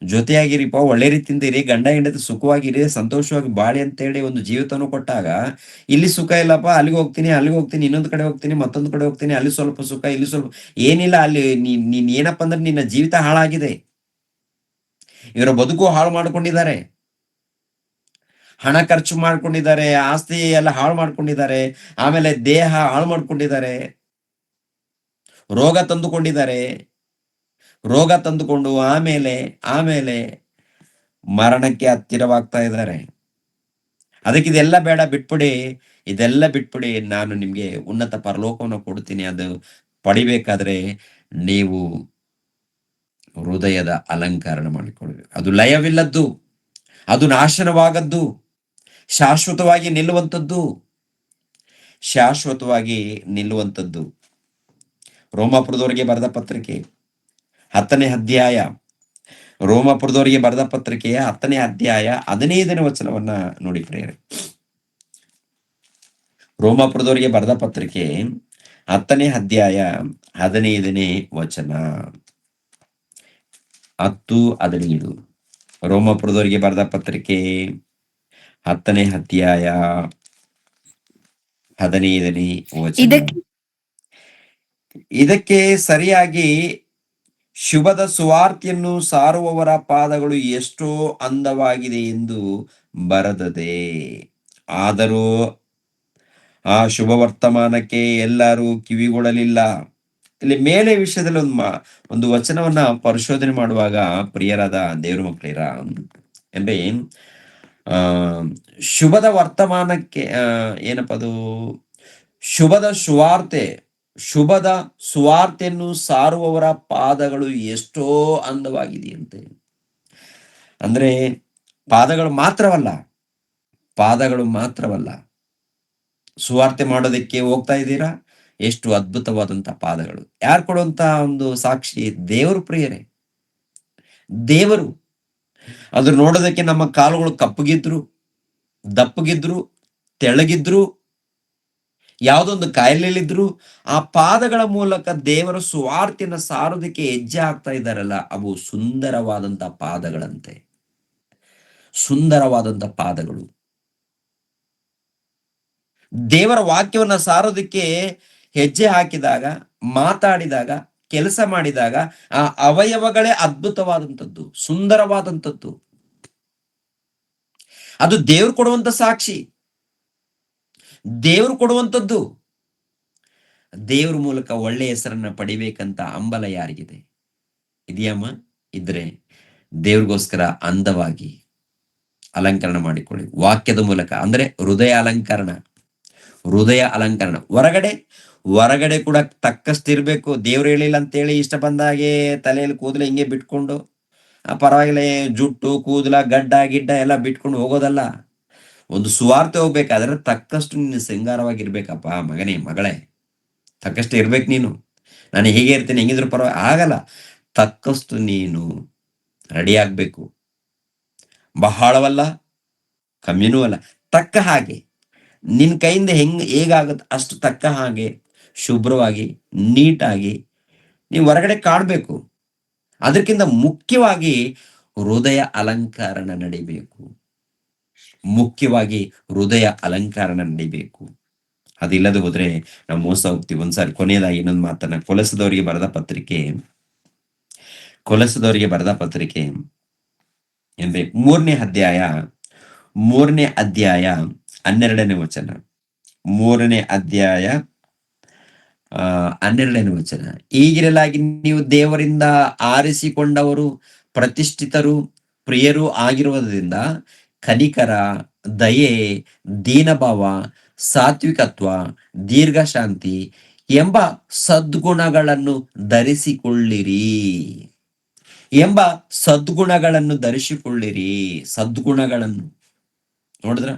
ಜೊತೆಯಾಗಿರಿಪ್ಪ, ಒಳ್ಳೆ ರೀತಿಯಿಂದ ಇರಿ, ಗಂಡ ಹೆಂಡತಿ ಸುಖವಾಗಿರಿ, ಸಂತೋಷವಾಗಿ ಬಾಳಿ ಅಂತ ಹೇಳಿ ಒಂದು ಜೀವಿತವನ್ನು ಕೊಟ್ಟಾಗ, ಇಲ್ಲಿ ಸುಖ ಇಲ್ಲಪ್ಪ, ಅಲ್ಲಿಗೆ ಹೋಗ್ತೀನಿ, ಇನ್ನೊಂದು ಕಡೆ ಹೋಗ್ತೀನಿ, ಮತ್ತೊಂದು ಕಡೆ ಹೋಗ್ತೀನಿ, ಅಲ್ಲಿ ಸ್ವಲ್ಪ ಸುಖ, ಇಲ್ಲಿ ಸ್ವಲ್ಪ ಏನಿಲ್ಲ. ಅಲ್ಲಿ ನೀನ್ ಏನಪ್ಪಾ ಅಂದ್ರೆ ನಿನ್ನ ಜೀವಿತ ಹಾಳಾಗಿದೆ. ಇವರ ಬದುಕು ಹಾಳು ಮಾಡ್ಕೊಂಡಿದ್ದಾರೆ, ಹಣ ಖರ್ಚು ಮಾಡ್ಕೊಂಡಿದ್ದಾರೆ, ಆಸ್ತಿ ಎಲ್ಲ ಹಾಳು ಮಾಡ್ಕೊಂಡಿದ್ದಾರೆ, ಆಮೇಲೆ ದೇಹ ಹಾಳು ಮಾಡ್ಕೊಂಡಿದ್ದಾರೆ, ರೋಗ ತಂದುಕೊಂಡಿದ್ದಾರೆ. ರೋಗ ತಂದುಕೊಂಡು ಆಮೇಲೆ ಆಮೇಲೆ ಮರಣಕ್ಕೆ ಹತ್ತಿರವಾಗ್ತಾ ಇದ್ದಾರೆ. ಅದಕ್ಕೆ ಇದೆಲ್ಲ ಬೇಡ, ಬಿಟ್ಬಿಡಿ, ಇದೆಲ್ಲ ಬಿಟ್ಬಿಡಿ, ನಾನು ನಿಮ್ಗೆ ಉನ್ನತ ಪರಲೋಕವನ್ನು ಕೊಡ್ತೀನಿ. ಅದು ಪಡಿಬೇಕಾದ್ರೆ ನೀವು ಹೃದಯದ ಅಲಂಕರಣ ಮಾಡಿಕೊಳ್ಬೇಕು. ಅದು ಲಯವಿಲ್ಲದ್ದು, ಅದು ನಾಶನವಾಗದ್ದು, ಶಾಶ್ವತವಾಗಿ ನಿಲ್ಲುವಂಥದ್ದು, ಶಾಶ್ವತವಾಗಿ ನಿಲ್ಲುವಂಥದ್ದು. ರೋಮಾಪುರದವರಿಗೆ ಬರೆದ ಪತ್ರಿಕೆ 10ನೇ ಅಧ್ಯಾಯ, ರೋಮಾಪುರದವರಿಗೆ ಬರೆದ ಪತ್ರಿಕೆಯ 10ನೇ ಅಧ್ಯಾಯ 15ನೇ ವಚನವನ್ನ ನೋಡಿ ಪ್ರಿಯರೇ. ರೋಮಾಪುರದವರಿಗೆ ಬರೆದ ಪತ್ರಿಕೆ 10ನೇ ಅಧ್ಯಾಯ 15ನೇ ವಚನ, 10-15. ರೋಮಾಪುರದವರಿಗೆ ಬರೆದ ಪತ್ರಿಕೆ 10ನೇ ಅಧ್ಯಾಯ 15ನೇ ವಚನ. ಇದಕ್ಕೆ ಸರಿಯಾಗಿ ಶುಭದ ಸುವಾರ್ತೆಯನ್ನು ಸಾರುವವರ ಪಾದಗಳು ಎಷ್ಟೋ ಅಂದವಾಗಿದೆ ಎಂದು ಬರೆದದೆ. ಆದರೂ ಆ ಶುಭ ವರ್ತಮಾನಕ್ಕೆ ಎಲ್ಲರೂ ಕಿವಿಗೊಡಲಿಲ್ಲ. ಇಲ್ಲಿ ಮೇಲೆ ವಿಷಯದಲ್ಲಿ ಒಂದು ವಚನವನ್ನ ಪರಿಶೋಧನೆ ಮಾಡುವಾಗ ಪ್ರಿಯರಾದ ದೇವರ ಮಕ್ಕಳಿರ ಅಂದ್ರೆ ಶುಭದ ವರ್ತಮಾನಕ್ಕೆ ಏನಪ್ಪ ಅದು, ಶುಭದ ಸುವಾರ್ತೆಯನ್ನು ಸಾರುವವರ ಪಾದಗಳು ಎಷ್ಟೋ ಅಂದವಾಗಿದೆಯಂತೆ. ಅಂದ್ರೆ ಪಾದಗಳು ಮಾತ್ರವಲ್ಲ, ಸುವಾರ್ತೆ ಮಾಡೋದಕ್ಕೆ ಹೋಗ್ತಾ ಇದ್ದೀರಾ, ಎಷ್ಟು ಅದ್ಭುತವಾದಂತ ಪಾದಗಳು. ಯಾರು ಕೊಡುವಂತ ಒಂದು ಸಾಕ್ಷಿ? ದೇವರು ಪ್ರಿಯರೇ, ದೇವರು. ಅದು ನೋಡೋದಕ್ಕೆ ನಮ್ಮ ಕಾಲುಗಳು ಕಪ್ಪಗಿದ್ರು, ದಪ್ಪಗಿದ್ರು, ತೆಳಗಿದ್ರು, ಯಾವುದೊಂದು ಕಾಯಿಲೆಯಲ್ಲಿದ್ರು, ಆ ಪಾದಗಳ ಮೂಲಕ ದೇವರ ಸುವಾರ್ತೆಯನ್ನು ಸಾರೋದಕ್ಕೆ ಹೆಜ್ಜೆ ಆಗ್ತಾ ಇದ್ದಾರಲ್ಲ, ಅವು ಸುಂದರವಾದಂತ ಪಾದಗಳಂತೆ, ಸುಂದರವಾದಂತ ಪಾದಗಳು. ದೇವರ ವಾಕ್ಯವನ್ನ ಸಾರೋದಕ್ಕೆ ಹೆಜ್ಜೆ ಹಾಕಿದಾಗ, ಮಾತಾಡಿದಾಗ, ಕೆಲಸ ಮಾಡಿದಾಗ ಆ ಅವಯವಗಳೇ ಅದ್ಭುತವಾದಂಥದ್ದು, ಸುಂದರವಾದಂಥದ್ದು. ಅದು ದೇವ್ರು ಕೊಡುವಂತ ಸಾಕ್ಷಿ, ದೇವ್ರು ಕೊಡುವಂಥದ್ದು. ದೇವ್ರ ಮೂಲಕ ಒಳ್ಳೆಯ ಹೆಸರನ್ನ ಪಡಿಬೇಕಂತ ಹಂಬಲ ಯಾರಿಗಿದೆ? ಇದೆಯಮ್ಮ? ಇದ್ರೆ ದೇವ್ರಿಗೋಸ್ಕರ ಅಂದವಾಗಿ ಅಲಂಕರಣ ಮಾಡಿಕೊಳ್ಳಿ. ವಾಕ್ಯದ ಮೂಲಕ, ಅಂದ್ರೆ ಹೃದಯ ಅಲಂಕರಣ. ಹೊರಗಡೆ ಕೂಡ ತಕ್ಕಷ್ಟಿರ್ಬೇಕು. ದೇವ್ರು ಹೇಳಿಲ್ಲ ಅಂತೇಳಿ ಇಷ್ಟ ಬಂದಾಗೆ ತಲೆಯಲ್ಲಿ ಕೂದಲು ಹಿಂಗೆ ಬಿಟ್ಕೊಂಡು, ಪರವಾಗಿಲ್ಲ ಜುಟ್ಟು ಕೂದಲ ಗಡ್ಡ ಗಿಡ್ಡ ಎಲ್ಲ ಬಿಟ್ಕೊಂಡು ಹೋಗೋದಲ್ಲ. ಒಂದು ಸುವಾರ್ತೆ ಹೋಗ್ಬೇಕಾದ್ರೆ ತಕ್ಕಷ್ಟು ನೀನು ಶೃಂಗಾರವಾಗಿರ್ಬೇಕಪ್ಪ ಮಗನೇ, ಮಗಳೇ, ತಕ್ಕಷ್ಟು ಇರ್ಬೇಕು ನೀನು. ನಾನು ಹೀಗೆ ಇರ್ತೀನಿ, ಹೆಂಗಿದ್ರು ಪರವಾಗಿ ಆಗಲ್ಲ. ತಕ್ಕಷ್ಟು ನೀನು ರೆಡಿ ಆಗ್ಬೇಕು. ಬಹಳವಲ್ಲ, ಕಮ್ಮಿನೂ ಅಲ್ಲ, ತಕ್ಕ ಹಾಗೆ. ನಿನ್ ಕೈಯಿಂದ ಹೇಗಾಗುತ್ತೆ ಅಷ್ಟು ತಕ್ಕ ಹಾಗೆ ಶುಭ್ರವಾಗಿ ನೀಟಾಗಿ ನೀವು ಹೊರಗಡೆ ಕಾಡ್ಬೇಕು. ಅದಕ್ಕಿಂತ ಮುಖ್ಯವಾಗಿ ಹೃದಯ ಅಲಂಕರಣ ನಡಿಬೇಕು. ಅದಿಲ್ಲದೆ ಹೋದ್ರೆ ನಾವು ಮೋಸ ಹೋಗ್ತೀವಿ. ಒಂದ್ಸಾರಿ ಕೊನೆಯದಾಗಿ ಇನ್ನೊಂದು ಮಾತನ್ನ, ಕೊಲಸದವರಿಗೆ ಬರೆದ ಪತ್ರಿಕೆ ಅಂದ್ರೆ 3ನೇ ಅಧ್ಯಾಯ 12ನೇ ವಚನ. 3ನೇ ಅಧ್ಯಾಯ 12ನೇ ವಚನ. ಹೀಗಿರಲಾಗಿ ನೀವು ದೇವರಿಂದ ಆರಿಸಿಕೊಂಡವರು, ಪ್ರತಿಷ್ಠಿತರು, ಪ್ರಿಯರು ಆಗಿರುವುದರಿಂದ ಕನಿಕರ, ದಯೆ, ದೀನಭಾವ, ಸಾತ್ವಿಕತ್ವ, ದೀರ್ಘಶಾಂತಿ ಎಂಬ ಸದ್ಗುಣಗಳನ್ನು ಧರಿಸಿಕೊಳ್ಳಿರಿ. ಸದ್ಗುಣಗಳನ್ನು ನೋಡಿದ್ರ,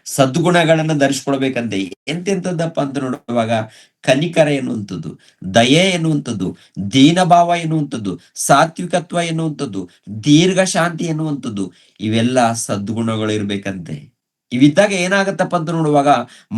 ಸದ್ಗುಣಗಳನ್ನು ಧರಿಸಿಕೊಳ್ಬೇಕಂತೆ. ಎಂತೆಂಥದ್ದಪ್ಪ ಅಂತ ನೋಡುವಾಗ ಕನಿಕರ ಎನ್ನುವಂಥದ್ದು, ದಯೆ ಎನ್ನುವಂಥದ್ದು, ದೀನಭಾವ ಎನ್ನುವಂಥದ್ದು, ಸಾತ್ವಿಕತ್ವ ಎನ್ನುವಂಥದ್ದು, ದೀರ್ಘಶಾಂತಿ ಎನ್ನುವಂಥದ್ದು, ಇವೆಲ್ಲ ಸದ್ಗುಣಗಳು ಇರ್ಬೇಕಂತೆ. ಇವಿದ್ದಾಗ ಏನಾಗತ್ತಪ್ಪ ಅಂತ ನೋಡುವಾಗ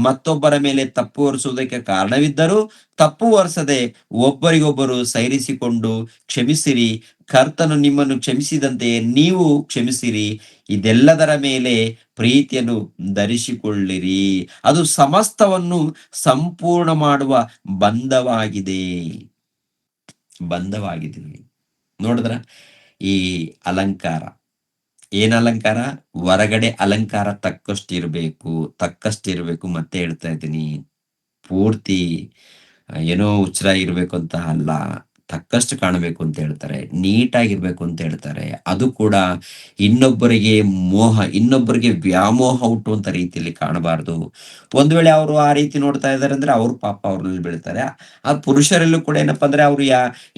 ಮತ್ತೊಬ್ಬರ ಮೇಲೆ ತಪ್ಪು ಹೊರಿಸುವುದಕ್ಕೆ ಕಾರಣವಿದ್ದರೂ ತಪ್ಪು ಹೊರಿಸದೆ ಒಬ್ಬರಿಗೊಬ್ಬರು ಸೈರಿಸಿಕೊಂಡು ಕ್ಷಮಿಸಿರಿ, ಕರ್ತನು ನಿಮ್ಮನ್ನು ಕ್ಷಮಿಸಿದಂತೆಯೇ ನೀವು ಕ್ಷಮಿಸಿರಿ, ಇದೆಲ್ಲದರ ಮೇಲೆ ಪ್ರೀತಿಯನ್ನು ಧರಿಸಿಕೊಳ್ಳಿರಿ, ಅದು ಸಮಸ್ತವನ್ನು ಸಂಪೂರ್ಣ ಮಾಡುವ ಬಂಧವಾಗಿದೆ. ನೋಡಿದ್ರ ಈ ಅಲಂಕಾರ ಏನ್ ಅಲಂಕಾರ? ಹೊರಗಡೆ ಅಲಂಕಾರ ತಕ್ಕಷ್ಟಿರ್ಬೇಕು. ಮತ್ತೆ ಹೇಳ್ತಾ ಇದ್ದೀನಿ, ಪೂರ್ತಿ ಏನೋ ಹುಚ್ಚರ ಇರ್ಬೇಕು ಅಂತ ಅಲ್ಲ, ತಕ್ಕಷ್ಟು ಕಾಣಬೇಕು ಅಂತ ಹೇಳ್ತಾರೆ, ನೀಟಾಗಿರ್ಬೇಕು ಅಂತ ಹೇಳ್ತಾರೆ. ಅದು ಕೂಡ ಇನ್ನೊಬ್ಬರಿಗೆ ವ್ಯಾಮೋಹ ಹುಟ್ಟುವಂತ ರೀತಿಯಲ್ಲಿ ಕಾಣಬಾರದು. ಒಂದು ವೇಳೆ ಅವರು ಆ ರೀತಿ ನೋಡ್ತಾ ಇದ್ದಾರೆ ಅಂದ್ರೆ ಅವ್ರ ಪಾಪ ಅವ್ರಲ್ಲಿ ಬೀಳ್ತಾರೆ. ಆ ಪುರುಷರಲ್ಲೂ ಕೂಡ ಏನಪ್ಪಾ ಅಂದ್ರೆ ಅವ್ರು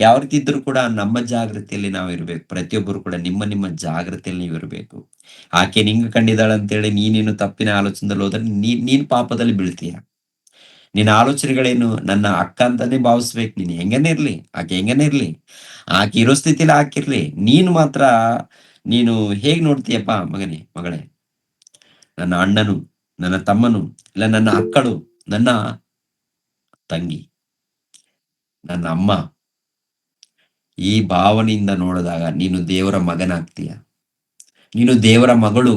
ಯಾವ ರೀತಿ ಇದ್ರು ಕೂಡ ನಮ್ಮ ಜಾಗೃತಿಯಲ್ಲಿ ನಾವು ಇರ್ಬೇಕು. ಪ್ರತಿಯೊಬ್ಬರು ಕೂಡ ನಿಮ್ಮ ಜಾಗೃತಿಯಲ್ಲಿ ನೀವು ಇರಬೇಕು. ಆಕೆ ನಿಂಗೆ ಕಂಡಿದ್ದಾಳೆ ಅಂತೇಳಿ ನೀನೇನು ತಪ್ಪಿನ ಆಲೋಚನೆದಲ್ಲಿ ಹೋದ್ರೆ ನೀನ್ ಪಾಪದಲ್ಲಿ ಬೀಳ್ತೀಯ. ನಿನ್ನ ಆಲೋಚನೆಗಳೇನು? ನನ್ನ ಅಕ್ಕ ಅಂತಾನೆ ಭಾವಿಸ್ಬೇಕು. ನೀನು ಹೆಂಗನೇ ಇರ್ಲಿ, ಆಕೆ ಹೆಂಗನೇ ಇರ್ಲಿ, ಆಕೆ ಇರೋ ಸ್ಥಿತಿಲಿ ಹಾಕಿರ್ಲಿ, ನೀನು ಹೇಗ್ ನೋಡ್ತೀಯಪ್ಪ ಮಗಳೇ, ನನ್ನ ಅಣ್ಣನು, ನನ್ನ ತಮ್ಮನು, ಇಲ್ಲ ನನ್ನ ಅಕ್ಕಳು, ನನ್ನ ತಂಗಿ, ನನ್ನ ಅಮ್ಮ, ಈ ಭಾವನೆಯಿಂದ ನೋಡಿದಾಗ ನೀನು ದೇವರ ಮಗನಾಗ್ತೀಯ. ನೀನು ದೇವರ ಮಗಳು,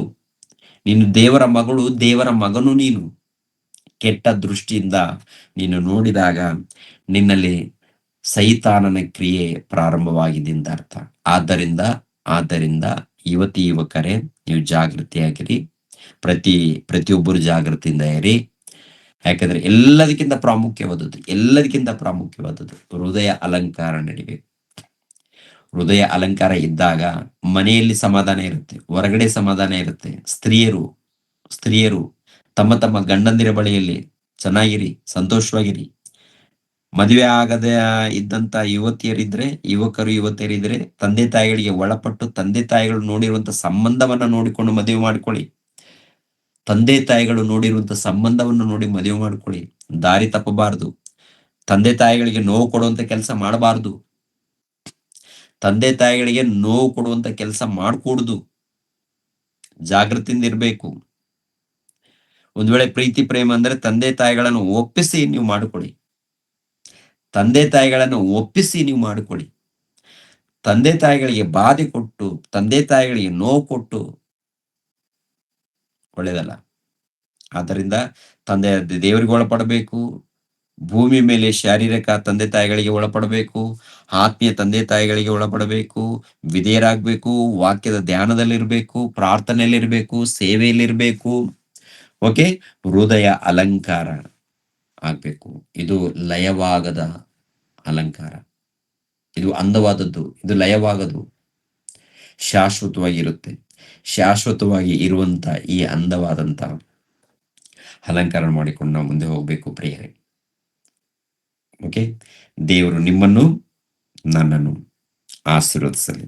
ದೇವರ ಮಗನು ನೀನು. ಕೆಟ್ಟ ದೃಷ್ಟಿಯಿಂದ ನೀನು ನೋಡಿದಾಗ ನಿನ್ನಲ್ಲಿ ಸೈತಾನನ ಕ್ರಿಯೆ ಪ್ರಾರಂಭವಾಗಿದೆ ಅಂತ ಅರ್ಥ. ಆದ್ದರಿಂದ ಯುವಕರೇ, ನೀವು ಜಾಗೃತಿಯಾಗಿರಿ. ಪ್ರತಿಯೊಬ್ಬರು ಜಾಗೃತಿಯಿಂದ ಇರಿ. ಯಾಕಂದ್ರೆ ಎಲ್ಲದಕ್ಕಿಂತ ಪ್ರಾಮುಖ್ಯವಾದದ್ದು ಹೃದಯ ಅಲಂಕಾರ ನಡಿಬೇಕು. ಹೃದಯ ಅಲಂಕಾರ ಇದ್ದಾಗ ಮನೆಯಲ್ಲಿ ಸಮಾಧಾನ ಇರುತ್ತೆ, ಹೊರಗಡೆ ಸಮಾಧಾನ ಇರುತ್ತೆ. ಸ್ತ್ರೀಯರು ತಮ್ಮ ಗಂಡಂದಿರ ಬಳಿಯಲ್ಲಿ ಚೆನ್ನಾಗಿರಿ, ಸಂತೋಷವಾಗಿರಿ. ಮದುವೆ ಆಗದೆ ಇದ್ದಂತ ಯುವತಿಯರಿದ್ರೆ ತಂದೆ ತಾಯಿಗಳಿಗೆ ಒಳಪಟ್ಟು ತಂದೆ ತಾಯಿಗಳು ನೋಡಿರುವಂತ ಸಂಬಂಧವನ್ನ ನೋಡಿಕೊಂಡು ಮದುವೆ ಮಾಡ್ಕೊಳ್ಳಿ. ತಂದೆ ತಾಯಿಗಳು ನೋಡಿರುವಂತ ಸಂಬಂಧವನ್ನು ನೋಡಿ ಮದುವೆ ಮಾಡ್ಕೊಳ್ಳಿ. ದಾರಿ ತಪ್ಪಬಾರದು. ತಂದೆ ತಾಯಿಗಳಿಗೆ ನೋವು ಕೊಡುವಂತ ಕೆಲಸ ಮಾಡಬಾರದು. ತಂದೆ ತಾಯಿಗಳಿಗೆ ನೋವು ಕೊಡುವಂತ ಕೆಲಸ ಮಾಡಕೂಡುದು. ಜಾಗೃತಿಯಿಂದ ಇರ್ಬೇಕು. ಒಂದ್ ವೇಳೆ ಪ್ರೀತಿ ಪ್ರೇಮ ಅಂದ್ರೆ ತಂದೆ ತಾಯಿಗಳನ್ನು ಒಪ್ಪಿಸಿ ನೀವು ಮಾಡಿಕೊಳ್ಳಿ. ತಂದೆ ತಾಯಿಗಳಿಗೆ ಬಾಧೆ ಕೊಟ್ಟು, ತಂದೆ ತಾಯಿಗಳಿಗೆ ನೋವು ಕೊಟ್ಟು ಒಳ್ಳೇದಲ್ಲ. ಆದ್ದರಿಂದ ದೇವರಿಗೆ ಒಳಪಡಬೇಕು. ಭೂಮಿ ಮೇಲೆ ಶಾರೀರಿಕ ತಂದೆ ತಾಯಿಗಳಿಗೆ ಒಳಪಡಬೇಕು, ಆತ್ಮೀಯ ತಂದೆ ತಾಯಿಗಳಿಗೆ ಒಳಪಡಬೇಕು, ವಿಧೇಯರಾಗಬೇಕು, ವಾಕ್ಯದ ಧ್ಯಾನದಲ್ಲಿರ್ಬೇಕು, ಪ್ರಾರ್ಥನೆಯಲ್ಲಿರ್ಬೇಕು, ಸೇವೆಯಲ್ಲಿರ್ಬೇಕು. ಓಕೆ, ಹೃದಯ ಅಲಂಕಾರ ಆಗ್ಬೇಕು. ಇದು ಲಯವಾಗದ ಅಲಂಕಾರ. ಇದು ಅಂದವಾದದ್ದು, ಇದು ಲಯವಾಗದು, ಶಾಶ್ವತವಾಗಿರುತ್ತೆ. ಶಾಶ್ವತವಾಗಿ ಇರುವಂತ ಈ ಅಂದವಾದಂತ ಅಲಂಕಾರ ಮಾಡಿಕೊಂಡು ನಾವು ಮುಂದೆ ಹೋಗ್ಬೇಕು ಪ್ರಿಯರೇ. ಓಕೆ, ದೇವರು ನಿಮ್ಮನ್ನು ನನ್ನನ್ನು ಆಶೀರ್ವದಿಸಲಿ.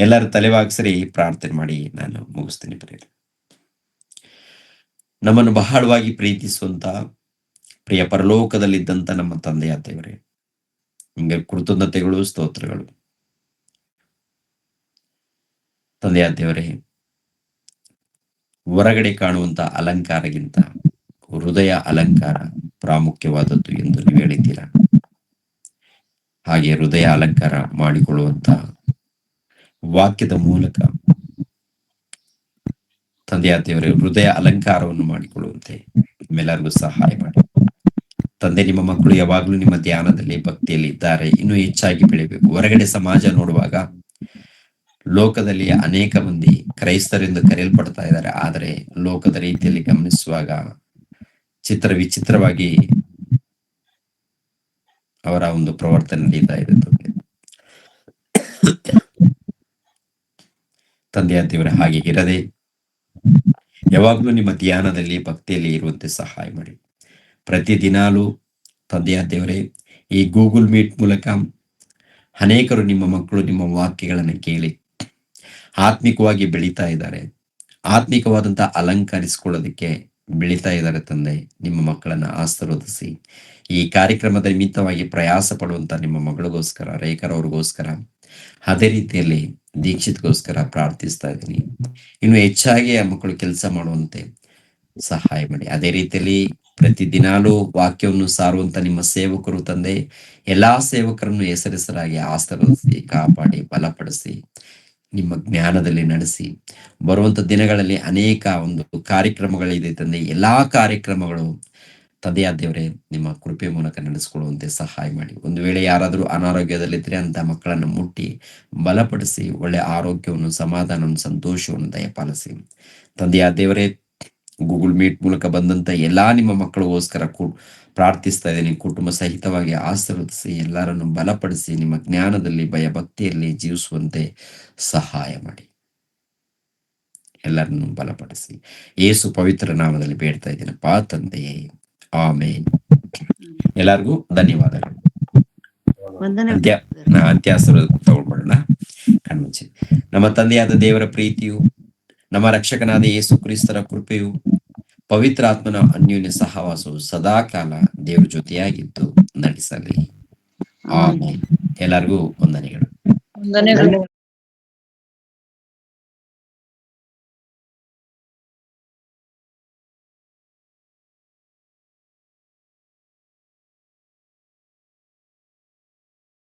ಎಲ್ಲರೂ ತಲೆವಾಗ್ಸರಿ ಪ್ರಾರ್ಥನೆ ಮಾಡಿ ನಾನು ಮುಗಿಸ್ತೀನಿ ಪ್ರಿಯರೇ. ನಮ್ಮನ್ನು ಬಹಳವಾಗಿ ಪ್ರೀತಿಸುವಂತ ಪ್ರಿಯ ಪರಲೋಕದಲ್ಲಿದ್ದಂತ ನಮ್ಮ ತಂದೆಯ ದೇವರೇ, ನಿಮಗೆ ಕೃತಜ್ಞತೆಗಳು, ಸ್ತೋತ್ರಗಳು. ತಂದೆಯ ದೇವರೇ, ಹೊರಗಡೆ ಕಾಣುವಂತ ಅಲಂಕಾರಗಿಂತ ಹೃದಯ ಅಲಂಕಾರ ಪ್ರಾಮುಖ್ಯವಾದದ್ದು ಎಂದು ನೀವು ಹೇಳಿದ್ದೀರಾ. ಹಾಗೆ ಹೃದಯ ಅಲಂಕಾರ ಮಾಡಿಕೊಳ್ಳುವಂತ ವಾಕ್ಯದ ಮೂಲಕ ತಂದೆಯ ದೇವರೇ, ಹೃದಯ ಅಲಂಕಾರವನ್ನು ಮಾಡಿಕೊಳ್ಳುವಂತೆ ನಿಮ್ಮೆಲ್ಲರಿಗೂ ಸಹಾಯ ಮಾಡಿ. ತಂದೆ, ನಿಮ್ಮ ಮಕ್ಕಳು ಯಾವಾಗಲೂ ನಿಮ್ಮ ಧ್ಯಾನದಲ್ಲಿ, ಭಕ್ತಿಯಲ್ಲಿ ಇದ್ದಾರೆ. ಇನ್ನೂ ಹೆಚ್ಚಾಗಿ ಬೆಳಿಬೇಕು. ಹೊರಗಡೆ ಸಮಾಜ ನೋಡುವಾಗ ಲೋಕದಲ್ಲಿ ಅನೇಕ ಮಂದಿ ಕ್ರೈಸ್ತರೆಂದು ಕರೆಯಲ್ಪಡ್ತಾ ಇದ್ದಾರೆ. ಆದರೆ ಲೋಕದ ರೀತಿಯಲ್ಲಿ ಗಮನಿಸುವಾಗ ವಿಚಿತ್ರವಾಗಿ ಅವರ ಒಂದು ಪ್ರವರ್ತನೆ ನಡೀತಾ ಇದೆ. ತಂದೆಯ ದೇವರೇ, ಹಾಗೆ ಇರದೆ ಯಾವಾಗಲೂ ನಿಮ್ಮ ಧ್ಯಾನದಲ್ಲಿ, ಭಕ್ತಿಯಲ್ಲಿ ಇರುವಂತೆ ಸಹಾಯ ಮಾಡಿ. ಪ್ರತಿದಿನಾಲೂ ತಂದೆಯ ದೇವರೇ, ಈ ಗೂಗಲ್ ಮೀಟ್ ಮೂಲಕ ಅನೇಕರು ನಿಮ್ಮ ಮಕ್ಕಳು ನಿಮ್ಮ ವಾಕ್ಯಗಳನ್ನು ಕೇಳಿ ಆತ್ಮಿಕವಾಗಿ ಬೆಳೀತಾ ಇದ್ದಾರೆ. ಆತ್ಮಿಕವಾದಂತ ಅಲಂಕರಿಸಿಕೊಳ್ಳೋದಕ್ಕೆ ಬೆಳೀತಾ ಇದ್ದಾರೆ. ತಂದೆ, ನಿಮ್ಮ ಮಕ್ಕಳನ್ನ ಆಶೀರ್ವದಿಸಿ. ಈ ಕಾರ್ಯಕ್ರಮದ ನಿಮಿತ್ತವಾಗಿ ಪ್ರಯಾಸ ಪಡುವಂತ ನಿಮ್ಮ ಮಗಳಿಗೋಸ್ಕರ, ರೇಖರವ್ರಿಗೋಸ್ಕರ, ಅದೇ ರೀತಿಯಲ್ಲಿ ದೀಕ್ಷಿತ್ಗೋಸ್ಕರ ಪ್ರಾರ್ಥಿಸ್ತಾ ಇದ್ದೀನಿ. ಇನ್ನು ಹೆಚ್ಚಾಗಿ ಆ ಮಕ್ಕಳು ಕೆಲಸ ಮಾಡುವಂತೆ ಸಹಾಯ ಮಾಡಿ. ಅದೇ ರೀತಿಯಲ್ಲಿ ಪ್ರತಿದಿನಾಲೂ ವಾಕ್ಯವನ್ನು ಸಾರುವಂತ ನಿಮ್ಮ ಸೇವಕರು ತಂದೆ, ಎಲ್ಲಾ ಸೇವಕರನ್ನು ಹೆಸರಿಸಲಾಗಿ ಆಶೀರ್ವದಿಸಿ, ಕಾಪಾಡಿ, ಬಲಪಡಿಸಿ, ನಿಮ್ಮ ಜ್ಞಾನದಲ್ಲಿ ನಡೆಸಿ. ಬರುವಂತ ದಿನಗಳಲ್ಲಿ ಅನೇಕ ಒಂದು ಕಾರ್ಯಕ್ರಮಗಳಿದೆ ತಂದೆ. ಎಲ್ಲಾ ಕಾರ್ಯಕ್ರಮಗಳು ತಂದೆಯಾದ ದೇವರೇ ನಿಮ್ಮ ಕೃಪೆ ಮೂಲಕ ನಡೆಸಿಕೊಳ್ಳುವಂತೆ ಸಹಾಯ ಮಾಡಿ. ಒಂದು ವೇಳೆ ಯಾರಾದರೂ ಅನಾರೋಗ್ಯದಲ್ಲಿದ್ದರೆ ಅಂತ ಮಕ್ಕಳನ್ನು ಮುಟ್ಟಿ ಬಲಪಡಿಸಿ, ಒಳ್ಳೆ ಆರೋಗ್ಯವನ್ನು, ಸಮಾಧಾನವನ್ನು, ಸಂತೋಷವನ್ನು ದಯಪಾಲಿಸಿ. ತಂದೆಯಾದ ದೇವರೇ, ಗೂಗಲ್ ಮೀಟ್ ಮೂಲಕ ಬಂದಂತ ಎಲ್ಲಾ ನಿಮ್ಮ ಮಕ್ಕಳಿಗೋಸ್ಕರ ಪ್ರಾರ್ಥಿಸ್ತಾ ಇದ್ದೀನಿ. ಕುಟುಂಬ ಸಹಿತವಾಗಿ ಆಶೀರ್ವದಿಸಿ, ಎಲ್ಲರನ್ನು ಬಲಪಡಿಸಿ, ನಿಮ್ಮ ಜ್ಞಾನದಲ್ಲಿ ಭಯಭಕ್ತಿಯಲ್ಲಿ ಜೀವಿಸುವಂತೆ ಸಹಾಯ ಮಾಡಿ. ಎಲ್ಲರನ್ನು ಬಲಪಡಿಸಿ ಯೇಸು ಪವಿತ್ರ ನಾಮದಲ್ಲಿ ಬೇಡ್ತಾ ಇದ್ದೀನಪ್ಪ ತಂದೆಯೇ, ಆಮೇನ್. ಎಲ್ಲರಿಗೂ ಧನ್ಯವಾದಗಳು. ಅಂತ್ಯಾಸರು ತಗೊಂಡ್ಬಿಡೋಣ. ಕಣ್ಮುಚ್ಚಿ. ನಮ್ಮ ತಂದೆಯಾದ ದೇವರ ಪ್ರೀತಿಯು, ನಮ್ಮ ರಕ್ಷಕನಾದ ಯೇಸು ಕ್ರಿಸ್ತರ ಕೃಪೆಯು, ಪವಿತ್ರ ಆತ್ಮನ ಅನ್ಯೋನ್ಯ ಸಹವಾಸವು ಸದಾ ಕಾಲ ದೇವರ ಜೊತೆಯಾಗಿದ್ದು ನಡೆಸಲಿ. ಆಮೇನ್. ಎಲ್ಲರಿಗೂ ವಂದನೆಗಳು.